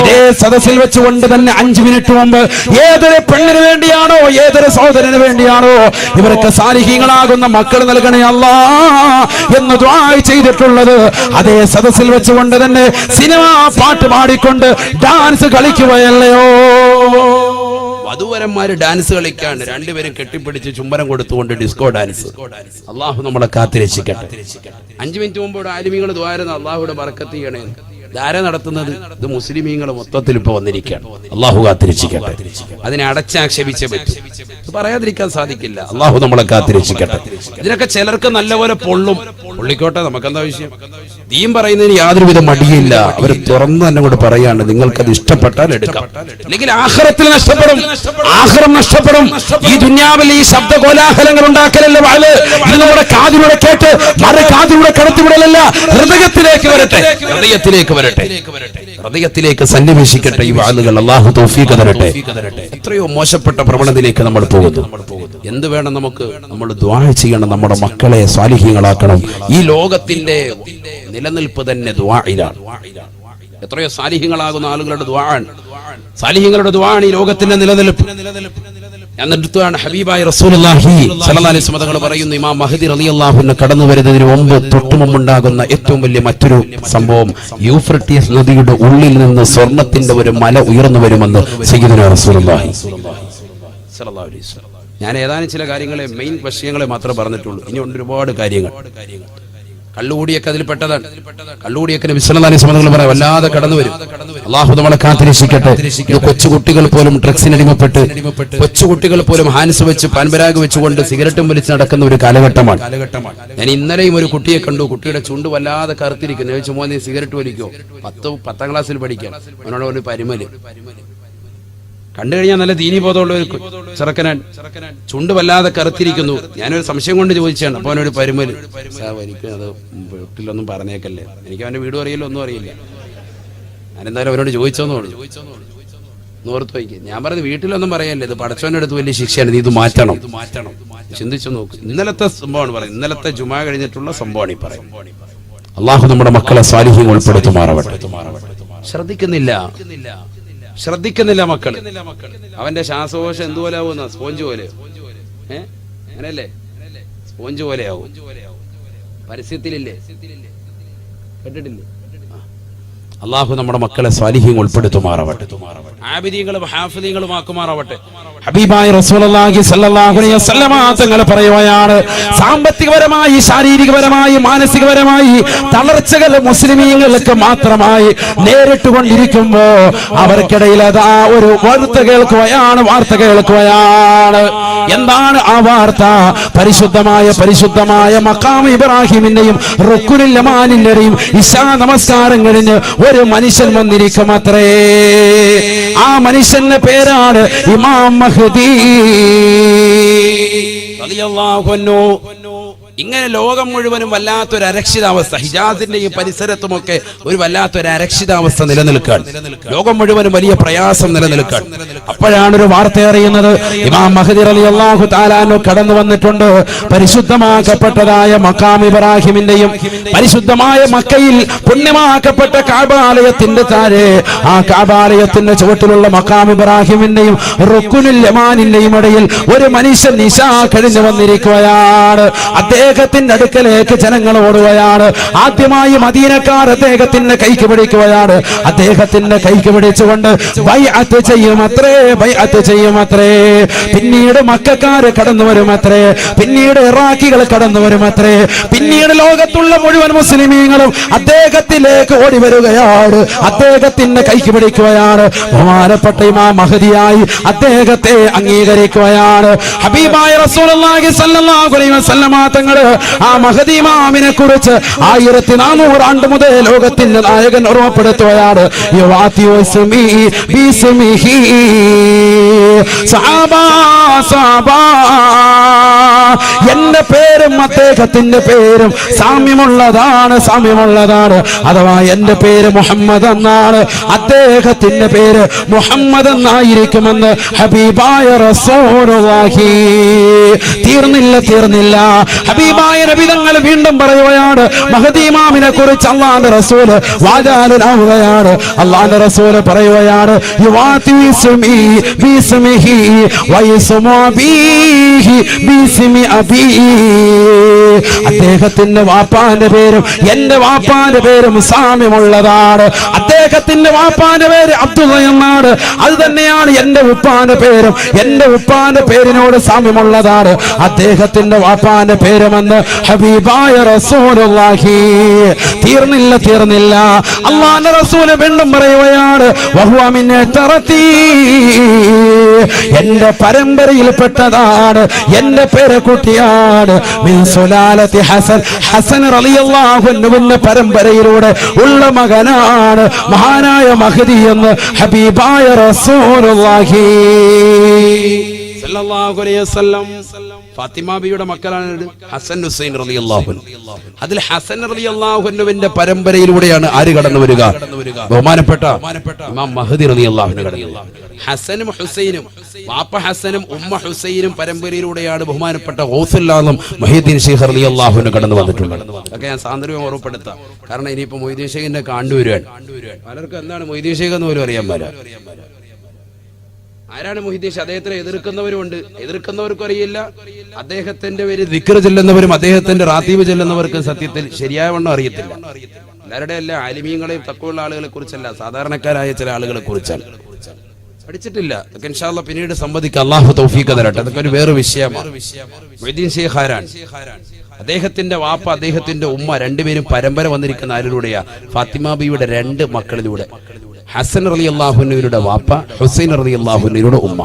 ഇതേ സദസ്സിൽ വെച്ചുകൊണ്ട് തന്നെ 5 മിനിറ്റ് മുമ്പ് ഏതൊരു പെണ്ണിന് വേണ്ടിയാണോ, ഏതൊരു സഹോദരന് വേണ്ടിയാണോ ഇവർക്ക് സാലിഹീങ്ങളാകുന്ന മക്കൾ നൽകണേ അല്ലാഹ് എന്ന് ദുആ ചെയ്തിട്ടുള്ളത്, അതേ സദസ്സിൽ വെച്ചുകൊണ്ട് തന്നെ സിനിമാ പാട്ട് പാടിക്കൊണ്ട് ഡാൻസ് കളിക്കുകയല്ലയോ. വധൂവരന്മാര് ഡാൻസ് കളിക്കാണ്, രണ്ടുപേരും കെട്ടിപ്പിടിച്ച് ചുംബനം കൊടുത്തുകൊണ്ട് ഡിസ്കോ ഡാൻസ്. അള്ളാഹു നമ്മളെ കാത്തിരക്ഷിക്കട്ടെ. 5 മിനിറ്റ് മുമ്പോട് ആലിമീങ്ങൾ ദ്വാരുന്ന അള്ളാഹുയുടെ ബറക്കത്ത് ചെയ്യണേ. ധാര നടത്തുന്നത് ഇത് മുസ്ലിമീങ്ങൾ മൊത്തത്തിൽ ഇപ്പൊ വന്നിരിക്കുകയാണ്. അള്ളാഹു കാത്തിരക്ഷിക്കട്ടെ. അതിനെ അടച്ചാക്ഷേപിച്ചേ പറ്റും, പറയാതിരിക്കാൻ സാധിക്കില്ല. അള്ളാഹു നമ്മളെ കാത്തിരക്ഷിക്കട്ടെ. ഇതിനൊക്കെ ചിലർക്ക് നല്ലപോലെ പൊള്ളിക്കോട്ടെ, നമുക്കെന്താ വിഷയം? ദീൻ പറയുന്നതിന് യാതൊരുവിധ മടിയില്ല. അവർ തുറന്നു തന്നെ കൂടെ പറയാണ്, നിങ്ങൾക്കത് ഇഷ്ടപ്പെട്ടാൽ എടുക്കാം, അല്ലെങ്കിൽ ആഖിറത്തിൽ നഷ്ടപ്പെടും, ആഖിറം നഷ്ടപ്പെടും. ഈ ദുനിയാവിൽ ഈ ശബ്ദ കോലാഹലങ്ങൾ ഉണ്ടാക്കലല്ല വാള്. ഇത് നമ്മുടെ കാതിലൂടെ കേട്ട് മറു കാതിലൂടെ കടത്തിവിടലല്ല, ഹൃദയത്തിലേക്ക് വരട്ടെ, ഹൃദയത്തിലേക്ക് വരട്ടെ, ഹൃദയത്തിലേക്ക് സന്നിവേശിക്കട്ടെ ഈ വാളുകൾ. അല്ലാഹു തൗഫീഖ് തരട്ടെ. എത്രയോ മോശപ്പെട്ട പ്രവണതയിലേക്ക് നമ്മൾ പോകുന്നു. എന്ത് വേണം നമുക്ക്? നമ്മൾ ദുആ ചെയ്യണം, നമ്മുടെ മക്കളെ സ്വാലിഹീങ്ങളാക്കണം. ഈ ലോകത്തിന്റെ നിലനിൽപ്പ് തന്നെ ദുആയിലാണ്. എത്രയോ സാലിഹീങ്ങളാകുന്ന ആളുകളുടെ ദുആണ്, സാലിഹീങ്ങളുടെ ദുആണ് ഈ ലോകത്തിന്റെ നിലനിൽപ്പ്. എന്നിട്ടാണ് ഹബീബായ റസൂലുള്ളാഹി സ്വല്ലല്ലാഹു അലൈഹി വസല്ലം തങ്ങൾ പറയുന്നു, ഇമാം മഹ്ദി റളിയല്ലാഹു അൻഹു കടന്നു വരുന്നതിന് മുമ്പ് തൊട്ടുമുമ്പുണ്ടാകുന്ന ഏറ്റവും വലിയ മറ്റൊരു സംഭവം, യൂഫ്രട്ടീസ് നദിയുടെ ഉള്ളിൽ നിന്ന് സ്വർണത്തിന്റെ ഒരു മല ഉയർന്നു വരുമെന്ന് സയ്യിദുനാ റസൂലുള്ളാഹി സ്വല്ലല്ലാഹു അലൈഹി വസല്ലം. ഞാൻ ഏതാനും ചില കാര്യങ്ങളെ, മെയിൻ വിഷയങ്ങളെ മാത്രമേ പറഞ്ഞിട്ടുള്ളൂ. ഇനിയുണ്ട് ഒരുപാട് കാര്യങ്ങൾ. കള്ളുകൂടിയൊക്കെ അതിൽ പെട്ടതാണ്. കള്ളുകൂടിയൊക്കെ നബി സല്ലല്ലാഹു അലൈഹി വസല്ലം പറയാം വല്ലാതെ കടന്നു വരും. അല്ലാഹു നമ്മളെ കാത്തിരക്ഷിക്കട്ടെ. കൊച്ചുകുട്ടികൾ പോലും ഡ്രഗ്സിന് അടിമപ്പെട്ട്, കൊച്ചുകുട്ടികൾ പോലും ഹാൻസ് വെച്ച് പാൻപരാഗ് വെച്ചുകൊണ്ട് സിഗരറ്റും വലിച്ച് നടക്കുന്ന ഒരു കാലഘട്ടമാണ്. ഞാൻ ഇന്നലെയും ഒരു കുട്ടിയെ കണ്ടു. കുട്ടിയുടെ ചുണ്ട് വല്ലാതെ കറുത്തിരിക്കുന്നു. ചോദിച്ചു, മോനെ സിഗരറ്റ് വലിക്കോ? 10ാം ക്ലാസ്സിൽ പഠിക്കാൻ. അവനോട് ഒരു പരിമല് കണ്ടു കഴിഞ്ഞാൽ നല്ല ദീനി ബോധമുള്ള ഒരു ചെറുക്കനാൻ, ചുണ്ട് വല്ലാതെ കറുത്തിരിക്കുന്നു. ഞാനൊരു സംശയം കൊണ്ട് ചോദിച്ചാണ്. അപ്പൊ അവനൊരു പരിമല്, എനിക്ക് അത് വീട്ടിലൊന്നും പറഞ്ഞേക്കല്ലേ, എനിക്ക് അവന്റെ വീടും അറിയില്ല, ഒന്നും അറിയില്ല. ഞാനെന്തായാലും അവരോട് ചോദിച്ചോന്നോളൂ, നോർത്ത് വയ്ക്കുക. ഞാൻ പറഞ്ഞു വീട്ടിലൊന്നും പറയല്ലേ, ഇത് പടച്ചവന്റെ അടുത്ത് വലിയ ശിക്ഷയാണ്, നീ ഇത് മാറ്റണം. ചിന്തിച്ചു നോക്ക്. ഇന്നലത്തെ സംഭവമാണ് പറയുന്നത്, ഇന്നലത്തെ ജുമാ കഴിഞ്ഞിട്ടുള്ള സംഭവമാണ് ഈ പറയും. അള്ളാഹു നമ്മുടെ മക്കളെ സ്വാലിഹീൻ ഉൾപ്പെടുത്തുമാറാവട്ടെ. ശ്രദ്ധിക്കുന്നില്ല മക്കള്. അവന്റെ ശ്വാസകോശം എന്തുപോലെ ആവുന്ന സ്പോഞ്ച് പോലെ, അങ്ങനല്ലേ, സ്പോഞ്ച് പോലെ ആവും. പരസ്യത്തിലില്ലേ, കേട്ടിട്ടില്ലേ? അള്ളാഹു നമ്മുടെ മക്കളെ സ്വാലിഹീങ്ങൾ ഉൾപ്പെടുത്തുമാറാവട്ടെ, ആബിദീങ്ങളും ഹാഫിദീങ്ങളും ആക്കുമാറാവട്ടെ. ഹബീബായ റസൂലുള്ളാഹി സ്വല്ലല്ലാഹു അലൈഹി വസല്ലമ തങ്ങൾ പറയുകയാണ്, സാമ്പത്തികപരമായി, ശാരീരികപരമായി, മാനസികപരമായി തളർച്ചകൾ മുസ്ലിമീങ്ങൾക്ക് മാത്രമായി നേരിട്ടുകൊണ്ടിരിക്കുമ്പോ അവർക്കിടയിൽ അതാ ഒരു വാർത്ത കേൾക്കുകയാണ്. എന്താണ് ആ വാർത്ത? പരിശുദ്ധമായ മഖാം ഇബ്രാഹിമിന്റെയും റുക്നുൽ യമാനിന്റെയും ഇശാ നമസ്കാരം കഴിഞ്ഞ് ഒരു മനുഷ്യൻ വന്നിരിക്കും അത്രേ. ആ മനുഷ്യന്റെ പേരാണ് ഇമാം മഹ്ദി റളിയല്ലാഹു അൻഹു. ഇങ്ങനെ ലോകം മുഴുവനും വല്ലാത്തൊരു അരക്ഷിതാവസ്ഥ, ഹിജാസിന്റെ ഈ പരിസരത്തുമൊക്കെ ഒരു വല്ലാത്തൊരു അരക്ഷിതാവസ്ഥ നിലനിൽക്കാൻ, ലോകം മുഴുവനും വലിയ പ്രയാസം നിലനിൽക്കാൻ. അപ്പോഴാണ് ഒരു വാർത്ത അറിയുന്നത്, ഇമാം മഹ്ദി റളിയല്ലാഹു തആല അൻഹു കടന്നു വന്നിട്ടുണ്ട്. പരിശുദ്ധമാക്കപ്പെട്ടതായ മഖാം ഇബ്രാഹിമിന്റെയും പരിശുദ്ധമായ മക്കയിൽ പുണ്യമാക്കപ്പെട്ട കഅബാലയത്തിന്റെ താഴെ, ആ കഅബാലയത്തിന്റെ ചുവട്ടിലുള്ള മഖാം ഇബ്രാഹിമിന്റെയും റുക്നുൽ യമാനിന്റെയും ഇടയിൽ ഒരു മനുഷ്യൻ നിശാ കഴിഞ്ഞു വന്നിരിക്കുകയാണ്. അദ്ദേഹത്തിന്റെ അടുക്കലേക്ക് ജനങ്ങൾ ഓടുകയാണ്. ആദ്യമായി മദീനക്കാർ അദ്ദേഹത്തിന്റെ കൈക്ക് പിടിക്കുകയാണ്. അദ്ദേഹത്തിന്റെ കൈക്ക് പിടിച്ചുകൊണ്ട് ബൈഅത്ത് ചെയ്യുമത്രേ. പിന്നീട് മക്കക്കാര് കടന്നു വരുമത്രേ. പിന്നീട് ഇറാഖികൾ കടന്നു വരുമത്രേ. പിന്നീട് ലോകത്തുള്ള മുഴുവൻ മുസ്ലിമീങ്ങളും അദ്ദേഹത്തിലേക്ക് ഓടി വരികയാണ്. അദ്ദേഹത്തിന്റെ കൈക്ക് പിടിക്കുകയാണ്. ബഹുമാനപ്പെട്ട ഇമാം മഹ്ദിയായി അദ്ദേഹത്തെ അംഗീകരിക്കുകയാണ്. ഹബീബായ റസൂലുള്ളാഹി സ്വല്ലല്ലാഹു അലൈഹി വസല്ലമ തങ്ങൾ ആ മഹ്ദി ഇമാമിനെ കുറിച്ച് 1400 ആണ്ട് മുതൽ ലോകത്തിന്റെ നായകൻ ഓർമ്മപ്പെടുത്തുകയാണ്. എന്റെ പേരും അദ്ദേഹത്തിന്റെ പേരും സാമ്യമുള്ളതാണ്. അഥവാ എന്റെ പേര് മുഹമ്മദ് എന്നാണ്, അദ്ദേഹത്തിന്റെ പേര് മുഹമ്മദ് എന്നായിരിക്കുമെന്ന് ഹബീബായ റസൂലുള്ളാഹി. തീർന്നില്ല. ഹബീബായ നബി തങ്ങൾ വീണ്ടും പറയുകയാണ്, മഹ്ദി ഇമാമിനെ കുറിച്ച് അല്ലാഹുവിന്റെ റസൂൽ വാചാലനാവുകയാണ്. അല്ലാഹുവിന്റെ റസൂൽ പറയുകയാണ്, അദ്ദേഹത്തിന്റെ വാപ്പാന്റെ പേരും എന്റെ വാപ്പാന്റെ പേരും സാമ്യമുള്ളതാണ്. അദ്ദേഹത്തിന്റെ വാപ്പാന്റെ പേര് അബ്ദുള്ള എന്നാണ്. അത് തന്നെയാണ് എന്റെ ഉപ്പാന്റെ പേരും. എന്റെ ഉപ്പാന്റെ പേരിനോട് സാമ്യമുള്ളതാണ് അദ്ദേഹത്തിന്റെ വാപ്പാന്റെ പേരുമെന്ന് ഹബീബായ റസൂലുള്ളാഹി. തീർന്നില്ല. അല്ലാഹുവിന്റെ റസൂൽ വീണ്ടും പറയുകയാണ്, എന്റെ പരമ്പരയിൽപ്പെട്ടതാണ്, എന്റെ പേരക്കുട്ടിയാണ്. മിൻ സുലാലത്തി ഹസൻ റളിയല്ലാഹു അൻഹുവിന്റെ പരമ്പരയിലൂടെ ഉള്ള മകനാണ് മഹാനായ മഹ്ദി എന്ന് ഹബീബായ റസൂലുള്ളാഹി സല്ലല്ലാഹു അലൈഹി വസല്ലം. ഫാത്തിമ ബിയുടെ മക്കളാണ് ഹസൻ ഹുസൈൻ റളിയല്ലാഹു അൻഹു. അതിൽ ഹസൻ റളിയല്ലാഹു അൻഹുവിന്റെ പരമ്പരയിലൂടെയാണ് ആര് കടന്നു വരിക? ബഹുമാനപ്പെട്ട ഇമാം മഹ്ദി റളിയല്ലാഹു അൻഹു കടന്നു. ഹസനും ഹുസൈനും, വാപ്പ ഹസനും ഉമ്മ ഹുസൈനും പരമ്പരയിലൂടെയാണ് ബഹുമാനപ്പെട്ട ഗൗസുൽ ആലം മുഹ്യിദ്ദീൻ ശൈഖ് റളിയല്ലാഹു അൻഹു കടന്നു വന്നിട്ടുള്ളത്. അതൊക്കെ ഞാൻ സാന്ദർഭ്യം ഓർമ്മപ്പെടുത്താം. കാരണം ഇനിയിപ്പോ മൊയ്തീൻ ശൈഖിന്റെ കണ്ടുവരുവാണ്. പലർക്കും എന്താണ് മൊയ്തീൻ ശൈഖ് എന്ന് പോലും അറിയാൻ പാടില്ല. ആരാണ് മൊയ്തീൻ ശൈഖ്? അദ്ദേഹത്തിനെ എതിർക്കുന്നവരുണ്ട്, എതിർക്കുന്നവർക്കും അറിയില്ല. അദ്ദേഹത്തിന്റെ പേര് ദിക്ർ ചെല്ലുന്നവരും അദ്ദേഹത്തിന്റെ റാത്തീബ് ചെല്ലുന്നവർക്കും സത്യത്തിൽ ശരിയായ വണ്ണം അറിയത്തില്ല. എല്ലാവരുടെ അല്ല, ആലിമീങ്ങളെയും തക്കമുള്ള ആളുകളെ കുറിച്ചല്ല, സാധാരണക്കാരായ ചില ആളുകളെ കുറിച്ചാണ്. പഠിച്ചിട്ടില്ല. അതൊക്കെ ഇൻഷാ അല്ലാഹ് പിന്നീട് സംവദിക്കാം. അല്ലാഹു തൗഫീഖ് തരട്ടെ. അതൊക്കെ ഒരു വേറെ വിഷയമാണ്. മൊയ്തീൻ ശൈഖ് ആരാണ്? അദ്ദേഹത്തിന്റെ വാപ്പ, അദ്ദേഹത്തിന്റെ ഉമ്മ രണ്ടുപേരും പരമ്പര വന്നിരിക്കുന്ന ആരിലൂടെയാ? ഫാത്തിമ ബിയുടെ 2 മക്കളിലൂടെ. ഹസൻ റളിയല്ലാഹു അൻഹുവിന്റെ വാപ്പ, ഹുസൈൻ റളിയല്ലാഹു അൻഹുവിന്റെ ഉമ്മ.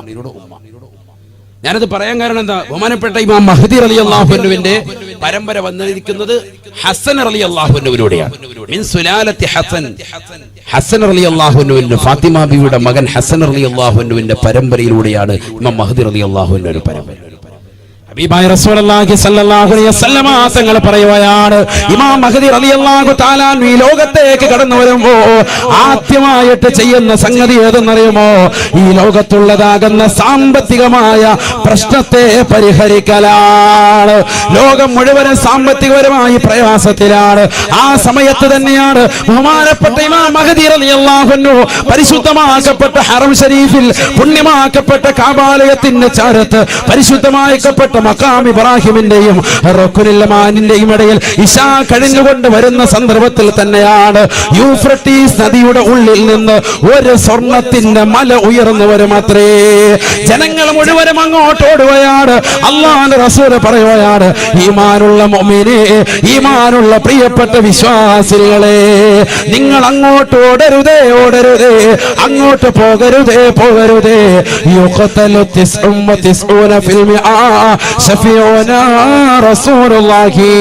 ഞാനത് പറയാൻ കാരണം എന്താ? ബഹുമാനപ്പെട്ട ഇമാം മഹ്ദി റളിയല്ലാഹു അൻഹുവിന്റെ പരമ്പര വന്നിരിക്കുന്നത് ഹസൻ റളിയല്ലാഹു അൻഹുവിലൂടെയാണ്. മിൻ സുലാലത്തി ഹസൻ റളിയല്ലാഹു അൻഹുവിന്റെ ഫാത്തിമ ബിയുടെ മകൻ ഹസൻ റളിയല്ലാഹു അൻഹുവിന്റെ പരമ്പരയിലൂടെയാണ് ഇമാം മഹ്ദി റളിയല്ലാഹു അൻഹുവിന്റെ പരമ്പര. ഹബീബായ റസൂലുള്ളാഹി സ്വല്ലല്ലാഹു അലൈഹി വസല്ലമ തങ്ങൾ പറയുകയാണ്, ഇമാം മഹ്ദി റളിയല്ലാഹു തആല ഈ ലോകത്തേക്ക് കടന്നു വരുമ്പോ ആദ്യമായിട്ട് ചെയ്യുന്ന സംഗതി ഏതെന്നറിയുമോ? ഈ ലോകത്തുള്ളതാകുന്ന സാമ്പത്തികമായ പ്രശ്നത്തെ പരിഹരിക്കലാണ്. ലോകം മുഴുവനും സാമ്പത്തികപരമായി പ്രയാസത്തിലാണ്. ആ സമയത്ത് തന്നെയാണ് ബഹുമാനപ്പെട്ട ഇമാം മഹ്ദി റളിയല്ലാഹു അൻഹു പരിശുദ്ധമാക്കപ്പെട്ട ഹറം ഷരീഫിൽ, പുണ്യമാക്കപ്പെട്ട കഅബാലയത്തിന്റെ ചാരത്ത് പരിശുദ്ധമാക്കപ്പെട്ട മഖാം ഇബ്രാഹിമിന്റെയും റുക്നുൽ യമാനിന്റെയും ഇടയിൽ ഇശാ കഴിഞ്ഞുകൊണ്ട് വരുന്ന സന്ദർഭത്തിൽ തന്നെയാണ് യൂഫ്രട്ടീസ് നദിയുടെ ഉള്ളിൽ നിന്ന് ഒരു സ്വർണത്തിന്റെ മല ഉയർന്നു വരുമത്രേ. ജനങ്ങൾ മുഴുവനും അങ്ങോട്ട് ഓടുകയാണ്. അല്ലാഹുവിന്റെ റസൂൽ പറയുകയാണ്, ഈമാനുള്ള മുഅ്മിനേ, ഈമാനുള്ള പ്രിയപ്പെട്ട വിശ്വാസികളെ, നിങ്ങൾ അങ്ങോട്ട് ഓടരുതേ, ഓടരുതേ, അങ്ങോട്ട് പോകരുതേ, പോകരുതേ. യുഖതലു 99 ഫിൽ മിആ ശഫീഉനാ റസൂലുള്ളാഹി.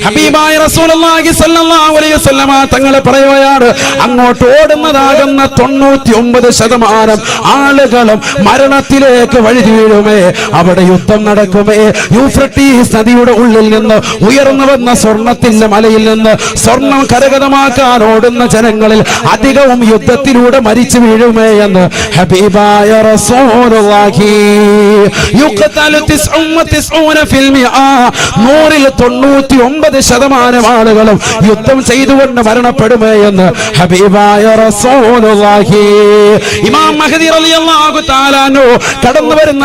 ഹബീബായ റസൂലുള്ളാഹി സ്വല്ലല്ലാഹു അലൈഹി വസല്ലമ തങ്ങൾ പറയുകയാണ്, അങ്ങോട്ട് ഓടുന്നതാകുന്ന 99% ആളുകളും മരണത്തിലേക്ക് വഴുതി വീഴുമേ. അവിടെ യുദ്ധം നടക്കുമേ. യൂഫ്രട്ടീസ് നദിയുടെ ഉള്ളിൽ നിന്ന് ഉയർന്നു വന്ന സ്വർണത്തിന്റെ മലയിൽ നിന്ന് സ്വർണം കരഗതമാക്കാൻ ഓടുന്ന ജനങ്ങളിൽ അധികവും യുദ്ധത്തിലൂടെ മരിച്ചു വീഴുമേ എന്ന് ഹബീബായ റസൂലുള്ളാഹി. യുഖ്തലു 99 ഫിൽ മിആ, 99% ആളുകളും യുദ്ധം ചെയ്തുകൊണ്ട് മരണപ്പെടുമേ എന്ന് ഹബീബായ റസൂലുള്ളാഹി. ഇമാം മഹ്ദി റളിയല്ലാഹു തആല അൻഹു കടന്നു വരുന്ന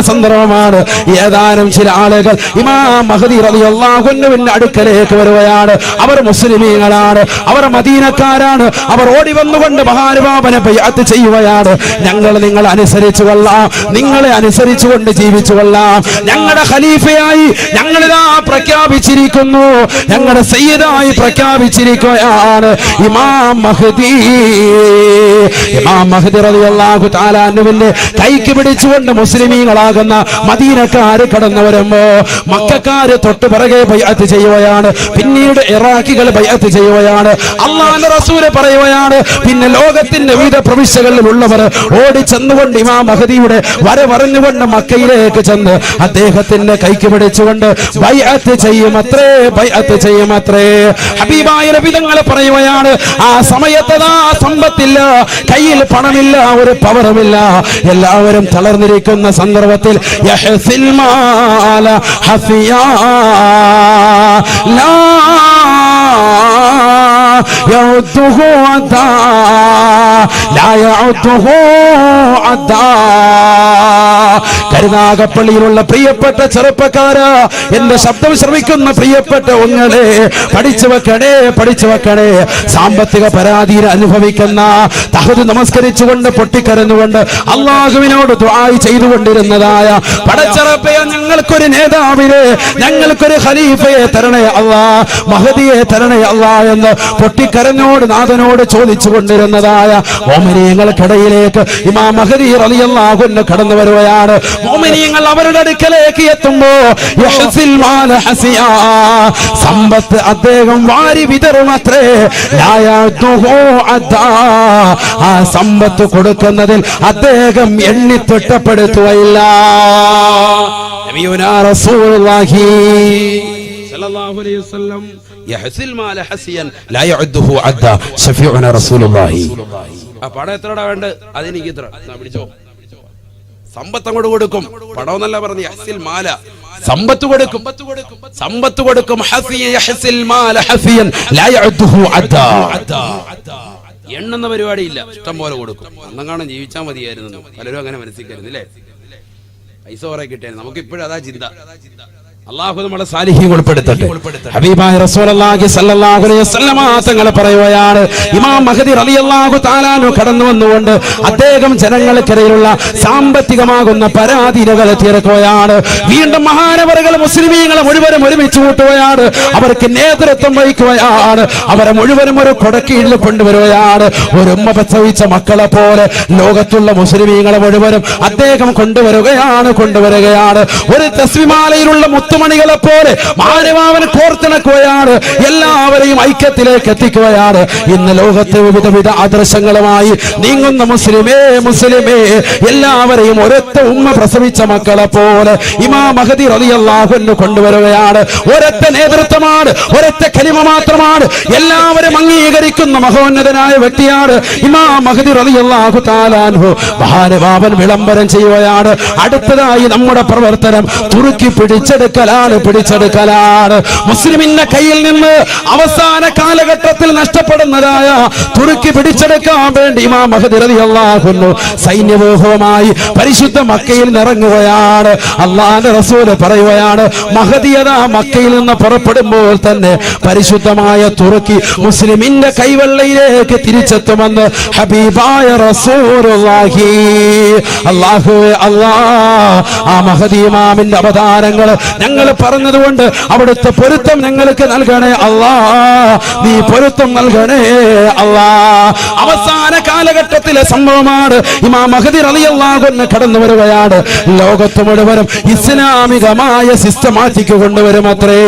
സന്ദർഭമാണ്. ഏതാനും ചില ആളുകൾ ഇമാം മഹ്ദി റളിയല്ലാഹു അൻഹുവിന്റെ അടുക്കലേക്ക് വരുകയാണ്. അവർ മുസ്ലിമീങ്ങളാണ്, അവർ മദീനക്കാരാണ്. അവർ ഓടി വന്നുകൊണ്ട് മഹാനുഭാവനെ ബൈഅത്ത് ചെയ്യുകയാണ്. ഞങ്ങൾ നിങ്ങളെ അനുസരിച്ചു കൊള്ളാം, നിങ്ങളെ അനുസരിച്ചുകൊണ്ട് ജീവിച്ചു കൊള്ളാം. ഞങ്ങളുടെ ഖലീഫയായി ഞങ്ങളിതാ പ്രഖ്യാപിച്ചിരിക്കുന്നു, ഞങ്ങളുടെ സയ്യിദായി പ്രഖ്യാപിച്ചിരിക്കുകയാണ് ഇമാം മഹ്ദി. ഇമാം മഹ്ദി റളിയല്ലാഹു തആല അൻഹുവിന്റെ കൈക്ക് പിടിച്ചുകൊണ്ട് മുസ്ലിമീങ്ങളാകുന്ന മദീനക്കാര് കടന്നു വരുമ്പോ മക്കക്കാര് തൊട്ട് പിറകെ ബൈഅത്ത് ചെയ്യുകയാണ്. പിന്നീട് ഇറാഖികൾ ബൈഅത്ത് ചെയ്യുകയാണ്. അല്ലാഹുവിന്റെ റസൂൽ പറയുകയാണ്, പിന്നെ ലോകത്തിന്റെ വിവിധ പ്രവിശ്യകളിലുള്ളവർ ഓടി ചെന്നുകൊണ്ട് ഇമാം മഹ്ദിയുടെ വരവറിഞ്ഞുകൊണ്ട് മക്കയിലേക്ക് ചെന്ന് അദ്ദേഹത്തിന്റെ കൈക്ക് പിടിച്ചുകൊണ്ട് ബൈഅത്ത് ചെയ്യുമത്രേ, ബൈഅത്ത് ചെയ്യുമത്രേ. ഹബീബായ നബി തങ്ങൾ പറയുകയാണ്, ആ സമയത്ത് സമ്പത്തില്ല, കയ്യിൽ പണമില്ല, ഒരു പവറുമില്ല, എല്ലാവരും തളർന്നിരിക്കുന്ന സന്ദർഭത്തിൽ യഹ്സിൽ മാല ഹഫിയാ ലാ യഉദ്ദുഹു അദാ ലാ യഉദ്ദുഹു അദാ. കരുനാഗപ്പള്ളിയിലുള്ള പ്രിയപ്പെട്ട ചെറുപ്പക്കാരാ, എന്റെ ശബ്ദം ശ്രവിക്കുന്ന പ്രിയപ്പെട്ട ഒങ്ങളെ, പഠിച്ചു വെക്കണേ, പഠിച്ചു വെക്കണേ. സാമ്പത്തിക പരാധീന അനുഭവിക്കുന്ന, തഹജ്ജുദ് നമസ്കരിച്ചുകൊണ്ട് പൊട്ടിക്കരഞ്ഞുകൊണ്ട് അല്ലാഹുവിനോട് ദുആ ചെയ്തുകൊണ്ടിരുന്നതായ പടച്ചറപ്പേ, ഞങ്ങൾക്കൊരു നേതാവിനെ, ഞങ്ങൾക്കൊരു ഖലീഫയെ തരണേ അല്ലാ, മഹദിയെ തരണേ അല്ലാ എന്ന് പൊട്ടിക്കരഞ്ഞോട് നാഥനോട് ചോദിച്ചു കൊണ്ടിരുന്നതായ മോമിനീങ്ങൾക്കിടയിലേക്ക് ഇമാം മഹദി റളിയല്ലാഹു അൻഹു കടന്നു വരുകയാണ്. മോമിനീങ്ങൾ അവരുടെ അടുക്കലേക്ക് എത്തുമ്പോ യഹ്സിൽ മാല ഹസിയാ, സമ്പത്ത് അദ്ദേഹം വാരി വിതറുമത്രേ. ലാ യഅ്ദുഹു അദാ, ആ സമ്പത്ത് കൊടുക്കുന്നതിൽ അദ്ദേഹം എണ്ണി തിട്ടപ്പെടുത്തുകയില്ല. നബിയുനാ റസൂലുള്ളാഹി സല്ലല്ലാഹു അലൈഹി വസല്ലം യഹ്സിൽ മാല ഹസിയൻ ലാ യഅദ്ദുഹു അദാ ശഫീഉനാ റസൂലുള്ളാഹി. ആ പണം എത്രടാ വേണ്ട, അതെനിക്ക് ഇത്ര പിടിച്ചോ. സമ്പത്ത് അങ്ങോട്ട് കൊടുക്കും, പണമെന്നല്ല പറഞ്ഞു, യഹ്സിൽ മാല, സമ്പത്ത് കൊടുക്കും, സമ്പത്ത് കൊടുക്കും. ഹസിയ യഹ്സിൽ മാല ഹസിയൻ ലാ യഅദ്ദുഹു അദാ. എണ്ണുന്ന പരിപാടിയില്ല, ഇഷ്ടം പോലെ കൊടുക്കും. അന്നങ്ങാണം ജീവിച്ചാൽ മതിയായിരുന്നു. പലരും അങ്ങനെ മനസ്സിലായിരുന്നില്ലേ, പൈസ കുറെ കിട്ടിയായിരുന്നു. നമുക്ക് ഇപ്പോഴും അതാ ചിന്ത. അല്ലാഹു നമ്മളെ സാലിഹീൻ ഉൾപ്പെടുത്തട്ടെ. ഹബീബായ റസൂലുള്ളാഹി സ്വല്ലല്ലാഹു അലൈഹി വസല്ലമ തങ്ങൾ പറയുകയാണ്, ഇമാം മഹ്ദി റളിയല്ലാഹു തആല അൻഹു കടന്നു വന്നുകൊണ്ട് അദ്ദേഹം ജനങ്ങൾക്കിടയിലുള്ള സാമ്പത്തികമാകുന്ന പരാധീനകൾ തീർക്കുകയാണ്. വീണ്ടും മഹാനവറുകൾ മുസ്ലിമീങ്ങളെ മുഴുവനും ഒരുമിച്ച് കൂട്ടുകയാണ്. അവർക്ക് നേതൃത്വം വഹിക്കുകയാണ്. അവരെ മുഴുവനും ഒരു കൊടക്കീഴിൽ കൊണ്ടുവരികയാണ്. ഒരു ഉമ്മ പ്രസവിച്ച മക്കളെ പോലെ ലോകത്തുള്ള മുസ്ലിമീങ്ങളെ മുഴുവനും അദ്ദേഹം കൊണ്ടുവരികയാണ്. ഒരു തസ്ബീമാലയിലുള്ള മുത്തുമണികളെ പോലെ മാനവാവൻ കോർത്തിണക്കുകയാണ്. എല്ലാവരെയും ഐക്യത്തിലേക്ക് എത്തിക്കുകയാണ്. ഇന്ന് ലോകത്തെ വിവിധ ആദർശങ്ങളുമായി നീങ്ങുന്ന മുസ്ലിമേ, എല്ലാവരെയും ഒരൊറ്റ ഉമ്മ പ്രസവിച്ച മക്കളെ പോലെ ഇമാം മഹ്ദി റളിയല്ലാഹു അൻഹു കൊണ്ടുവരികയാണ്. ഒരൊറ്റ നേതൃത്വമാണ്, ഒരൊറ്റ കലിമ മാത്രമാണ്, എല്ലാവരും അംഗീകരിക്കുന്ന മഹോന്നതനായ വ്യക്തിയാണ് ഇമാം മഹ്ദി റളിയല്ലാഹു തആല അൻഹു. മഹാനവാവൻ വിളംബരം ചെയ്യുകയാണ്, അടുത്തതായി നമ്മുടെ പ്രവർത്തനം തുറുക്കി പിടിച്ചെടുക്കാൻ പിടിച്ചെടുക്കലാണ്. മുസ്ലിമിന്റെ കയ്യിൽ നിന്ന് അവസാന കാലഘട്ടത്തിൽ നഷ്ടപ്പെടുന്നതായ തുർക്കി പിടിച്ചെടുക്കാൻ വേണ്ടി ഇമാം മഹ്ദി റളിയല്ലാഹു അൻഹു സൈന്യവ്യൂഹവുമായി പരിശുദ്ധ മക്കയിൽ ഇറങ്ങുകയാണ്. അല്ലാഹുവിന്റെ റസൂൽ പറയുകയാണ്, മഹദിയതാ മക്കയിൽ നിന്ന് പുറപ്പെടുമ്പോൾ തന്നെ പരിശുദ്ധമായ തുർക്കി മുസ്ലിമിന്റെ കൈവെള്ളയിലേക്ക് തിരിച്ചെത്തുമെന്ന് ഹബീബായ റസൂലുള്ളാഹി. അല്ലാഹുവേ അല്ലാഹ്, ആ മഹദി ഇമാമിന്റെ അവതാരങ്ങൾ ഞങ്ങൾ പറഞ്ഞതുകൊണ്ട് അവിടുത്തെ പൊരുത്തം ഞങ്ങൾക്ക് നൽകണേ അല്ലാഹ്, നീ പൊരുത്തം നൽകണേ അല്ലാഹ്. അവസാന കാലഘട്ടത്തിലെ സംഭവമാണ്. ഇമാം മഹ്ദി റളിയല്ലാഹു അൻഹു കടന്നു വരികയാണ്. ലോകത്ത് മുഴുവനും ഇസ്ലാമികമായ സിസ്റ്റമാറ്റിക് കൊണ്ടുവരും അത്രേ.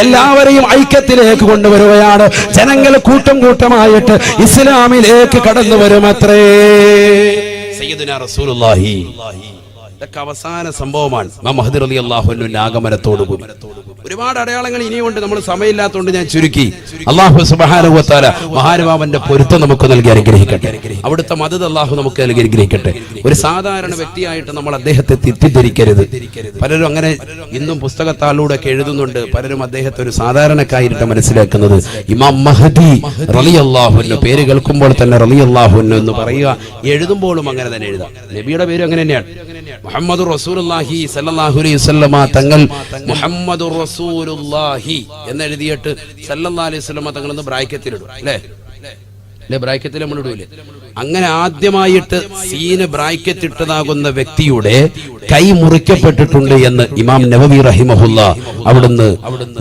എല്ലാവരെയും ഐക്യത്തിലേക്ക് കൊണ്ടുവരികയാണ്. ജനങ്ങൾ കൂട്ടം കൂട്ടമായിട്ട് ഇസ്ലാമിലേക്ക് കടന്നു വരും അത്രേ. സയ്യിദുനാ റസൂലുള്ളാഹി അവസാന സംഭവമാണ് ഇമാം മഹ്ദി റളിയല്ലാഹു അൻഹുവിന്റെ ആഗമനത്തോടുകൂടി. ഒരുപാട് അടയാളങ്ങൾ ഇനിയുണ്ട്, നമ്മൾ സമയമില്ലാത്തതുകൊണ്ട് ഞാൻ ചുരുക്കി. അല്ലാഹു സുബ്ഹാനഹു വ തആല മഹാനുഭാവന്റെ പൊരുത്തം നമുക്ക് നൽകി അനുഗ്രഹിക്കട്ടെ. അവിടുത്തെ മദദ് അല്ലാഹു നമുക്ക് നൽകി അനുഗ്രഹിക്കട്ടെ. ഒരു സാധാരണ വ്യക്തിയായിട്ട് നമ്മൾ അദ്ദേഹത്തെ തെറ്റിദ്ധരിക്കരുത്. പലരും അങ്ങനെ ഇന്നും പുസ്തകത്താളിലൂടെ ഒക്കെ എഴുതുന്നുണ്ട്. പലരും അദ്ദേഹത്തെ ഒരു സാധാരണക്കാരായിട്ട് മനസ്സിലാക്കുന്നത്. ഇമാം മഹ്ദി റളിയല്ലാഹു അൻഹു പേര് കേൾക്കുമ്പോൾ തന്നെ റളിയല്ലാഹു അൻഹു എന്ന് പറയുക, എഴുതുമ്പോഴും അങ്ങനെ തന്നെ എഴുതാം. നബിയുടെ പേര് അങ്ങനെ തന്നെയാണ്. മുഹമ്മദുർ റസൂലുള്ളാഹി സ്വല്ലല്ലാഹു അലൈഹി വസല്ലമ തങ്ങൾ മുഹമ്മദുർ റസൂലുള്ളാഹി എന്ന് എഴുതിയിട്ട് സല്ലല്ലാഹു അലൈഹി വസല്ലമ തങ്ങൾ എന്ന് ബ്രാക്കറ്റിലിടും അല്ലേ? ബ്രാക്കറ്റിൽ നമ്മൾ ഇടൂലേ? അങ്ങനെ ആദ്യമായിട്ട് സീന് ബ്രാക്കറ്റ് ഇട്ടതാകുന്ന വ്യക്തിയുടെ കൈ മുറിക്കപ്പെട്ടിട്ടുണ്ട് എന്ന് ഇമാം നവവി റഹിമഹുല്ലാഹ് അവിടുന്ന്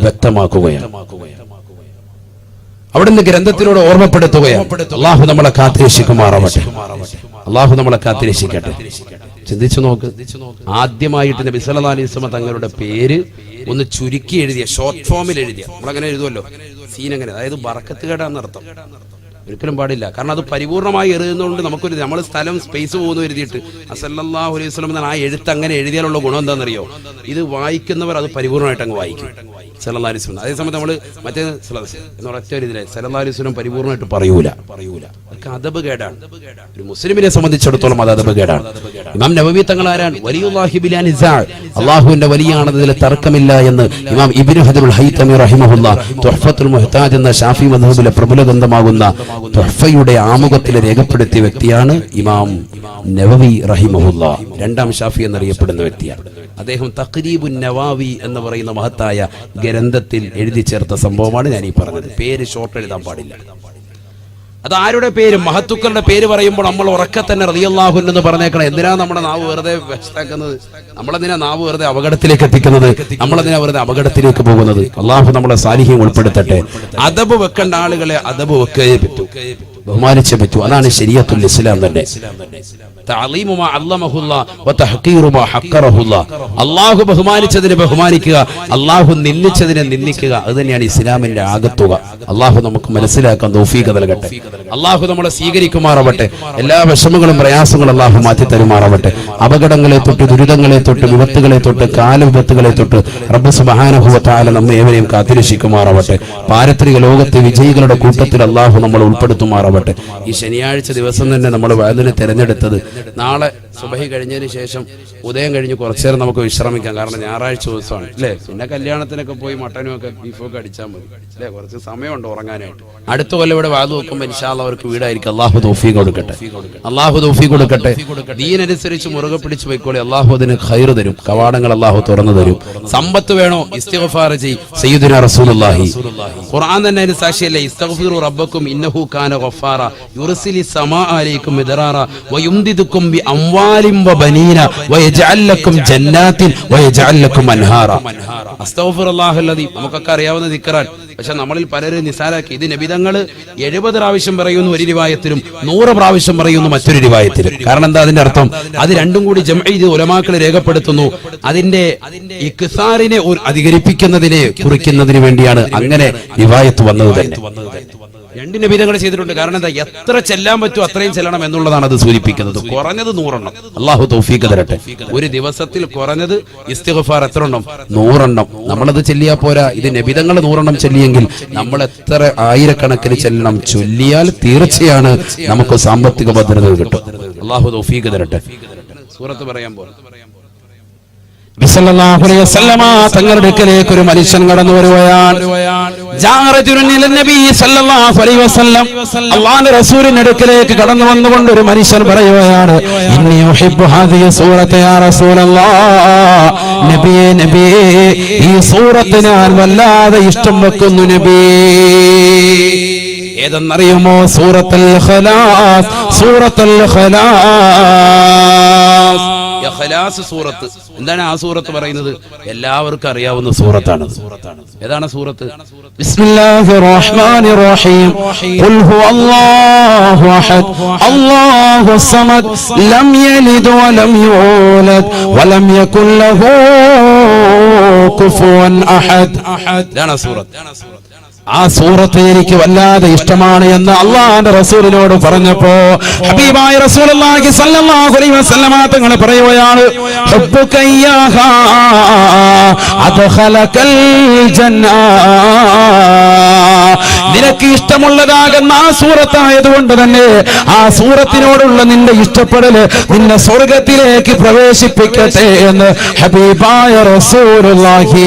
വ്യക്തമാക്കുകയാണ്. അവിടുന്ന് ഗ്രന്ഥത്തിലൂടെ ഓർമ്മപ്പെടുത്തുകയാണ്. അല്ലാഹു നമ്മളെ കാത്തിരക്ഷിക്കുമാറാവട്ടെ. അല്ലാഹു നമ്മളെ കാത്തിരക്ഷിക്കട്ടെ. ചിന്തിച്ചു നോക്ക്, ആദ്യമായിട്ട് നബി സല്ലല്ലാഹു അലൈഹി വസല്ലം തങ്ങളുടെ പേര് ഒന്ന് ചുരുക്കി എഴുതിയ, ഷോർട്ട് ഫോമിൽ എഴുതിയ, നമ്മളങ്ങനെ എഴുതുമല്ലോ സീൻ, അങ്ങനെ, അതായത് ബറക്കത്ത് കേടാന്നർത്ഥം. ഒരിക്കലും പാടില്ല. കാരണം അത് പരിപൂർണമായി എഴുതുന്നതുകൊണ്ട് നമുക്കൊരു, നമ്മൾ സ്ഥലം സ്പേസ് പോകുന്നു എഴുതിയിട്ട് സല്ലല്ലാഹു അലൈഹി വസല്ലം എന്ന ആ എഴുത്ത് അങ്ങനെ എഴുതിയാലുള്ള ഗുണം എന്താണെന്നറിയോ? ഇത് വായിക്കുന്നവർ അത് പരിപൂർണമായിട്ട് അങ്ങ് വായിക്കും സല്ലല്ലാഹു അലൈഹി വസല്ലം. അതേസമയത്ത് നമ്മൾ മറ്റേ എന്നൊരൊറ്റ ഒരു ഇതിലെ സല്ലല്ലാഹു അലൈഹി വസല്ലം പരിപൂർണമായിട്ട് പറയൂല. അതൊക്കെ അദബ് കേടാണ്. ഒരു മുസ്ലിമിനെ സംബന്ധിച്ചിടത്തോളം അത് അദബ് കേടാണ്. ഇമാം നവവി തങ്ങൾ ആരാണ്? വലിയുല്ലാഹി ബിലാ നിസാ, അല്ലാഹുവിന്റെ വലിയാണതിൽ തർക്കമില്ല എന്ന് ഇമാം ഇബ്നു ഹജറുൽ ഹൈതമി റഹിമഹുല്ലാഹ് തുഹ്ഫത്തുൽ മുഹ്താജ് എന്ന ശാഫി മദ്ഹബിലെ പ്രബല ഗ്രന്ഥമാകുന്ന തുഹ്ഫയുടെ ആമുഖത്തിൽ രേഖപ്പെടുത്തിയ വ്യക്തിയാണ് ഇമാം നവവി റഹിമഹുല്ലാഹ്. രണ്ടാം ഷാഫി എന്നറിയപ്പെടുന്ന വ്യക്തിയാണ് അദ്ദേഹം. തഖ്രീബുൻ നവാവി എന്ന് പറയുന്ന മഹത്തായ ഗ്രന്ഥത്തിൽ എഴുതി ചേർത്ത സംഭവമാണ് ഞാൻ ഈ പറഞ്ഞത്. പേര് ഷോർട്ട് എഴുതാൻ പാടില്ല. അത് ആരുടെ പേര്? മഹത്തുക്കളുടെ പേര് പറയുമ്പോൾ നമ്മൾ ഉറക്കെ തന്നെ റളിയല്ലാഹു അൻഹു എന്ന് പറഞ്ഞേക്കണം. എന്തിനാ നമ്മുടെ നാവ് വെറുതെ വ്യസ്താക്കുന്നത്? നമ്മളെന്തിനാ നാവ് വെറുതെ അപകടത്തിലേക്ക് എത്തിക്കുന്നത്? നമ്മളെന്തിനാ വെറുതെ അപകടത്തിലേക്ക് പോകുന്നത്? അള്ളാഹു നമ്മളെ സാലിഹ്യം ഉൾപ്പെടുത്തട്ടെ. അദബ് വെക്കേണ്ട ആളുകളെ അദബ് വെക്കേ പറ്റൂ, ബഹുമാനിച്ചേ പറ്റൂ. അതാണ് ശരീഅത്തുൽ ഇസ്ലാം തന്നെ. തഅലീമു മാ അല്ലമഹുല്ലാഹ് വ തഹ്ഖീറു മാ ഹഖറഹുല്ലാഹ്. അല്ലാഹു ബഹുമാനിച്ചതിനെ ബഹുമാനിക്കുക, അല്ലാഹു നിന്ദിച്ചതിനെ നിന്ദിക്കുക. അത് തന്നെയാണ് ഇസ്ലാമിന്റെ ആകത്തുക. അല്ലാഹു നമുക്ക് മനസ്സിലാക്കാൻ തൗഫീഖ് നൽകട്ടെ. അല്ലാഹു നമ്മളെ സ്വീകരിക്കുമാറാവട്ടെ. എല്ലാ വിഷമങ്ങളും പ്രയാസങ്ങളും അല്ലാഹു മാറ്റി തരുമാറാവട്ടെ. അപകടങ്ങളെ തൊട്ട്, ദുരിതങ്ങളെ തൊട്ട്, വിപത്തുകളെ തൊട്ട്, കാലവിപത്തുകളെ തൊട്ട് റബ്ബ് സുബ്ഹാനഹു വ തആല നമ്മെ ഏവരെയും കാത്തിരക്ഷിക്കുമാറാവട്ടെ. പാരത്രിക ലോകത്തെ വിജയികളുടെ കൂട്ടത്തിൽ അല്ലാഹു നമ്മളെ ഉൾപ്പെടുത്തുമാറാവട്ടെ. ഈ ശനിയാഴ്ച ദിവസം തന്നെ നമ്മൾ വഅദിനെ തിരഞ്ഞെടുത്തത് നാളെ സുബഹി കഴിഞ്ഞതിന് ശേഷം ഉദയം കഴിഞ്ഞ് കുറച്ചു നേരം നമുക്ക് വിശ്രമിക്കാം. കാരണം ഞായറാഴ്ച ദിവസമാണ് അല്ലേ? പിന്നെ കല്യാണത്തിനൊക്കെ പോയി മട്ടനും ഒക്കെ ബീഫും ഒക്കെ അടിച്ചാൽ മതി അല്ലേ? കുറച്ച് സമയമുണ്ട് ഉറങ്ങാനായിട്ട്. അടുത്ത കൊല്ലം ഇവിടെ വാത് നോക്കുമ്പോൾ ഇൻഷാ അല്ലാഹ് അവർക്ക് വീടായിരിക്കും. അല്ലാഹു തൗഫീഖ് കൊടുക്കട്ടെ. അല്ലാഹു തൗഫീഖ് കൊടുക്കട്ടെ. ദീനനുസരിച്ച് മുറുകെ പിടിച്ച് പോയിക്കോളി. അല്ലാഹു അതിന് ഖൈർ തരും. കവാടങ്ങൾ അല്ലാഹു തുറന്നു തരും. സമ്പത്ത് വേണോ? ഇസ്തിഗ്ഫാർ ചെയ്യ്. സയ്യിദുനാ റസൂലുള്ളാഹി ഖുർആൻ തന്നെ അതിന് സാക്ഷിയല്ലേ? ഇസ്തഗ്ഫിറു റബ്ബക്കും ഇന്നഹു കാന ഗഫാറ യുർസിലി സമാഅ അലൈക്കും മിദ്റാറ വയുംദിദുക്കും ബി അംവാലിൻ വബനീന വയജ്അൽ ലക്കും ജന്നാത്തിൻ വയജ്അൽ ലക്കും അൻഹാറ. അസ്തഗ്ഫിറുല്ലാഹല്ലദീ, നമുക്കൊക്കെ അറിയാവുന്ന ദിക്റാൻ. പക്ഷെ നമ്മളിൽ പലരും നിസാരാക്കി. ഇത് നബി തങ്ങൾ 70 പ്രാവശ്യം പറയുന്നു ഒരു റിവായത്തിലും, 100 പ്രാവശ്യം പറയുന്നു മറ്റൊരു റിവായത്തിലും. കാരണം എന്താ അതിന്റെ അർത്ഥം? അത് രണ്ടും കൂടി ജംഅ ചെയ്ത് ഉലമാക്കൾ രേഖപ്പെടുത്തുന്നു. അതിന്റെ ഇക്സാറിനെ അധികരിപ്പിക്കുന്നതിനെ കുറിക്കുന്നതിന് വേണ്ടിയാണ് അങ്ങനെ റിവായത്ത് വന്നത് തന്നെ. രണ്ട് നബിതങ്ങൾ ചെയ്തിട്ടുണ്ട്. കാരണം എന്താ? എത്ര ചെല്ലാൻ പറ്റുമോ അത്രയും ചെല്ലണം എന്നുള്ളതാണ് അത് സൂചിപ്പിക്കുന്നത്. കുറഞ്ഞത് 100 എണ്ണം. അല്ലാഹു തൗഫീഖ് തരട്ടെ. ഒരു ദിവസത്തിൽ കുറഞ്ഞത് ഇസ്തിഗ്ഫാർ എത്ര എണ്ണം? 100 എണ്ണം. നമ്മളത് ചെല്ലിയാൽ പോരാ. ഇത് നബിതങ്ങൾ 100 എണ്ണം ചെല്ലിയെങ്കിൽ നമ്മൾ എത്ര ആയിരക്കണക്കിന് ചെല്ലണം? ചൊല്ലിയാൽ തീർച്ചയാണ് നമുക്ക് സാമ്പത്തിക ഭദ്രത കിട്ടും. അല്ലാഹു തൗഫീഖ് തരട്ടെ. സൂറത്ത് പറയാൻ പോകുന്നു. സല്ലല്ലാഹു അലൈഹി വസല്ലമ തങ്ങളുടെ അടുക്കലേക്ക് ഒരു മനുഷ്യൻ കടന്നു വരുകയാണ്. അല്ലാഹുവിന്റെ റസൂലിന്റെ അടുക്കലേക്ക് കടന്നു വന്നുകൊണ്ട് ഒരു മനുഷ്യൻ പറയുകയാണ്, ഇന്നി ഉഹിബ്ബു ഹാദിഹി സൂറത യാ റസൂലല്ലാഹ്. നബിയേ നബിയേ, ഈ സൂറത്ത് ഞാൻ വല്ലാതെ ഇഷ്ടം വെക്കുന്നു നബിയേ. ഏതെന്നറിയുമോ? സൂറത്തുൽ ഇഖ്ലാസ്. സൂറത്തുൽ ഇഖ്ലാസ്, ഇഖ്ലാസ് സൂറത്ത്. എന്താണ് ആ സൂറത്ത് പറയുന്നത്? എല്ലാവർക്കും അറിയാവുന്ന സൂറത്താണ്. ഏതാണ് സൂറത്ത്? ബിസ്മില്ലാഹിർ റഹ്മാനിർ റഹീം. ഖുൽ ഹുവല്ലാഹു അഹദ് അല്ലാഹുസ് സമദ് ലം യലിദ് വലം യൂലദ് വലം യകുൽ ലഹു കുഫുവൻ അഹദ്. ഇതാണ് സൂറത്ത്. ആ സൂറത്ത് എനിക്ക് വല്ലാതെ ഇഷ്ടമാണ് എന്ന് അള്ളാഹുവിന്റെ റസൂലിനോട് പറഞ്ഞപ്പോ ഹബീബായ റസൂലുള്ളാഹി സ്വല്ലല്ലാഹു അലൈഹി വസല്ലമ തങ്ങൾ പറയുകയാണ്, ഹുബ്ബുക ഇയ്യാഹാ അദ്ഖലകൽ ജന്ന. നിനക്ക് ഇഷ്ടമുള്ളതാകുന്ന ആ സൂറത്തായതുകൊണ്ട് തന്നെ ആ സൂറത്തിനോടുള്ള നിന്റെ ഇഷ്ടപ്പെടല് നിന്നെ സ്വർഗത്തിലേക്ക് പ്രവേശിപ്പിക്കട്ടെ എന്ന് ഹബീബായ റസൂലുള്ളാഹി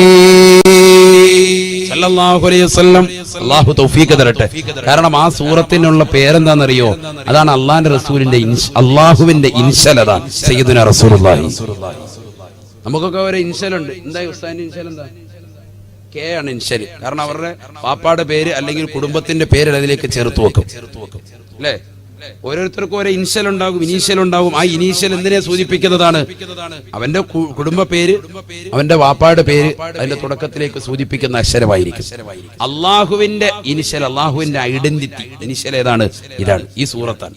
സല്ലല്ലാഹു അലൈഹി വസല്ലം. അല്ലാഹു തൗഫീഖ് തരട്ടെ. കാരണം ആ സൂറത്തിനുള്ള പേരെന്താണെന്നറിയോ? അതാണ് അള്ളാന്റെ റസൂലിന്റെ അള്ളാഹുവിന്റെ ഇൻഷൽ. അതാണ് സയ്യിദുനാ റസൂലുള്ളാഹി. നമുക്കൊക്കെ ഒരു ഇൻഷലുണ്ട്. എന്താ ഉസ്താദിന്റെ ഇൻഷൽ? എന്താ? കെ ആണ് ഇൻഷൽ. കാരണം അവരുടെ പാപ്പാടെ പേര് അല്ലെങ്കിൽ കുടുംബത്തിന്റെ പേര് അതിലേക്ക് ചേർത്ത് വെക്കും, അല്ലേ? ഓരോരുത്തർക്കും ഓരോ ഇനിഷ്യൽ ഉണ്ടാകും, ഇനീഷ്യൽ ഉണ്ടാകും. ആ ഇനീഷ്യൽ എന്തിനെ സൂചിപ്പിക്കുന്നതാണ്? അവന്റെ കുടുംബ പേര്, അവന്റെ വാപ്പായുടെ പേര് അതിന്റെ തുടക്കത്തിലേക്ക് സൂചിപ്പിക്കുന്ന അക്ഷരമായിരിക്കും. അള്ളാഹുവിന്റെ ഇനിഷ്യൽ, അള്ളാഹുവിന്റെ ഐഡന്റിറ്റി ഇനിഷ്യൽ ഏതാണ്? ഇതാണ്, ഈ സൂറത്താണ്.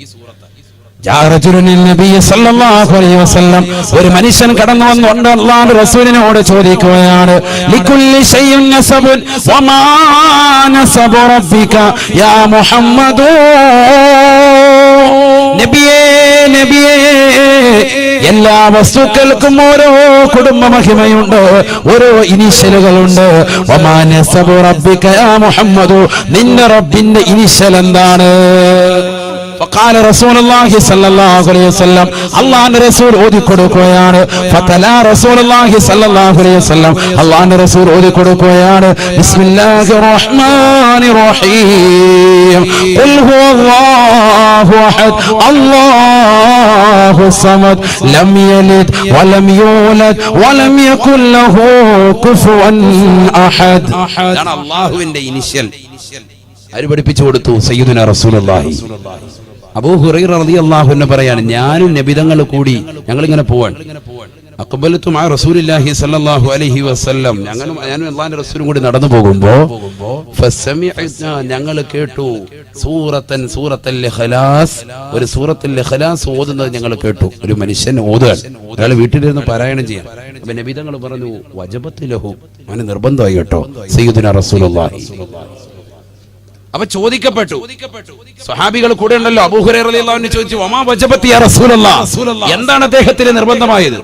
ഒരു മനുഷ്യൻ കടന്നു വന്നുകൊണ്ട് അല്ലാഹുവിന്റെ റസൂലിനോട് ചോദിക്കുകയാണ്, ലികുല്ലി ശൈഇൻ നസബുൻ വമാ നസബു റബ്ബിക യാ മുഹമ്മദു. നബിയേ നബിയേ, എല്ലാ വസ്തുക്കൾക്കും ഓരോ കുടുംബ മഹിമയുണ്ട്, ഓരോ ഇനിഷ്യലുകളുണ്ട്. വമാ നസബു റബ്ബിക യാ മുഹമ്മദു, നിന്റെ റബ്ബിന്റെ ഇനിഷ്യൽ എന്താണ്? فقال رسول الله صلى الله عليه وسلم, അല്ലാഹുവിന്റെ റസൂൽ ഓതി കൊടുക്കുകയാണ്. ഫതലാ റസൂലുള്ളാഹി സ്വല്ലല്ലാഹു അലൈഹി വസല്ലം, അല്ലാഹുവിന്റെ റസൂൽ ഓതി കൊടുക്കുകയാണ്, ബിസ്മില്ലാഹിർ റഹ്മാനിർ റഹീം. ഖുൽ ഹുവല്ലാഹു അഹദ് അല്ലാഹുസ് സമദ് ലം യലിദ് വലം യൂലദ് വലം യകുൽ ലഹു കുഫുവൻ അഹദ്. ഇതാണ് അല്ലാഹുവിന്റെ ഇനിഷ്യൽ. ആര് പഠിപ്പിച്ചു കൊടുത്തു? സയ്യിദുനാ റസൂലുള്ളാഹി. അബൂ ഹുറൈറ റളിയല്ലാഹു അൻഹു പറയാണ്, ഞാനും നബിതങ്ങൾ കൂടി ഞങ്ങളിങ്ങനെ പോവാൻ. അഖബലതു മഅ റസൂലില്ലാഹി സ്വല്ലല്ലാഹു അലൈഹി വസല്ലം, ഞാനും അല്ലാഹുവിന്റെ റസൂലും കൂടി നടന്നു പോകുമ്പോ ഫസമിഅനാ, ഞങ്ങൾ കേട്ടു, സൂറത്തുൽ ഇഖ്ലാസ്, ഒരു സൂറത്തുൽ ഇഖ്ലാസ് ഓതുന്നത് ഞങ്ങൾ കേട്ടു. ഒരു മനുഷ്യൻ ഓതുകയാണ്, അയാൾ വീട്ടിലിരുന്ന് പാരായണം ചെയ്യാൻ. അപ്പൊ നബിതങ്ങൾ പറഞ്ഞു, വജബത്ത് ലഹു, അവന് നിർബന്ധമായി കേട്ടോ സയ്യിദുനാ റസൂലുള്ളാഹി. അപ്പൊ ചോദിക്കപ്പെട്ടു, സ്വഹാബികൾ കൂടെ ഉണ്ടല്ലോ. അബൂ ഹുറൈറ റളിയല്ലാഹു അൻഹു ചോദിച്ചു, വമാ വജബത്തി യാ റസൂലല്ലാഹ്, എന്താണ് അദ്ദേഹത്തിന് നിർബന്ധമായത്?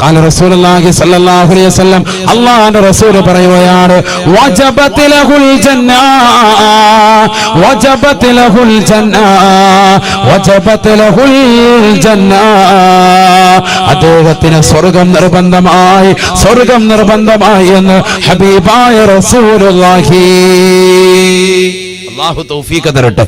ഖാല റസൂലുള്ളാഹി സ്വല്ലല്ലാഹു അലൈഹി വസല്ലം, അല്ലാഹുവിന്റെ റസൂൽ പറയുകയാണ്, വജബത്ത് ലഹുൽ ജന്ന, വജബത്ത് ലഹുൽ ജന്ന, വജബത്ത് ലഹുൽ ജന്ന. അദ്ദേഹത്തിന് സ്വർഗ്ഗം നിർബന്ധമായി, സ്വർഗ്ഗം നിർബന്ധമായി എന്ന് ഹബീബായ റസൂലുള്ളാഹി. അല്ലാഹു തൗഫീഖ് തരട്ടെ.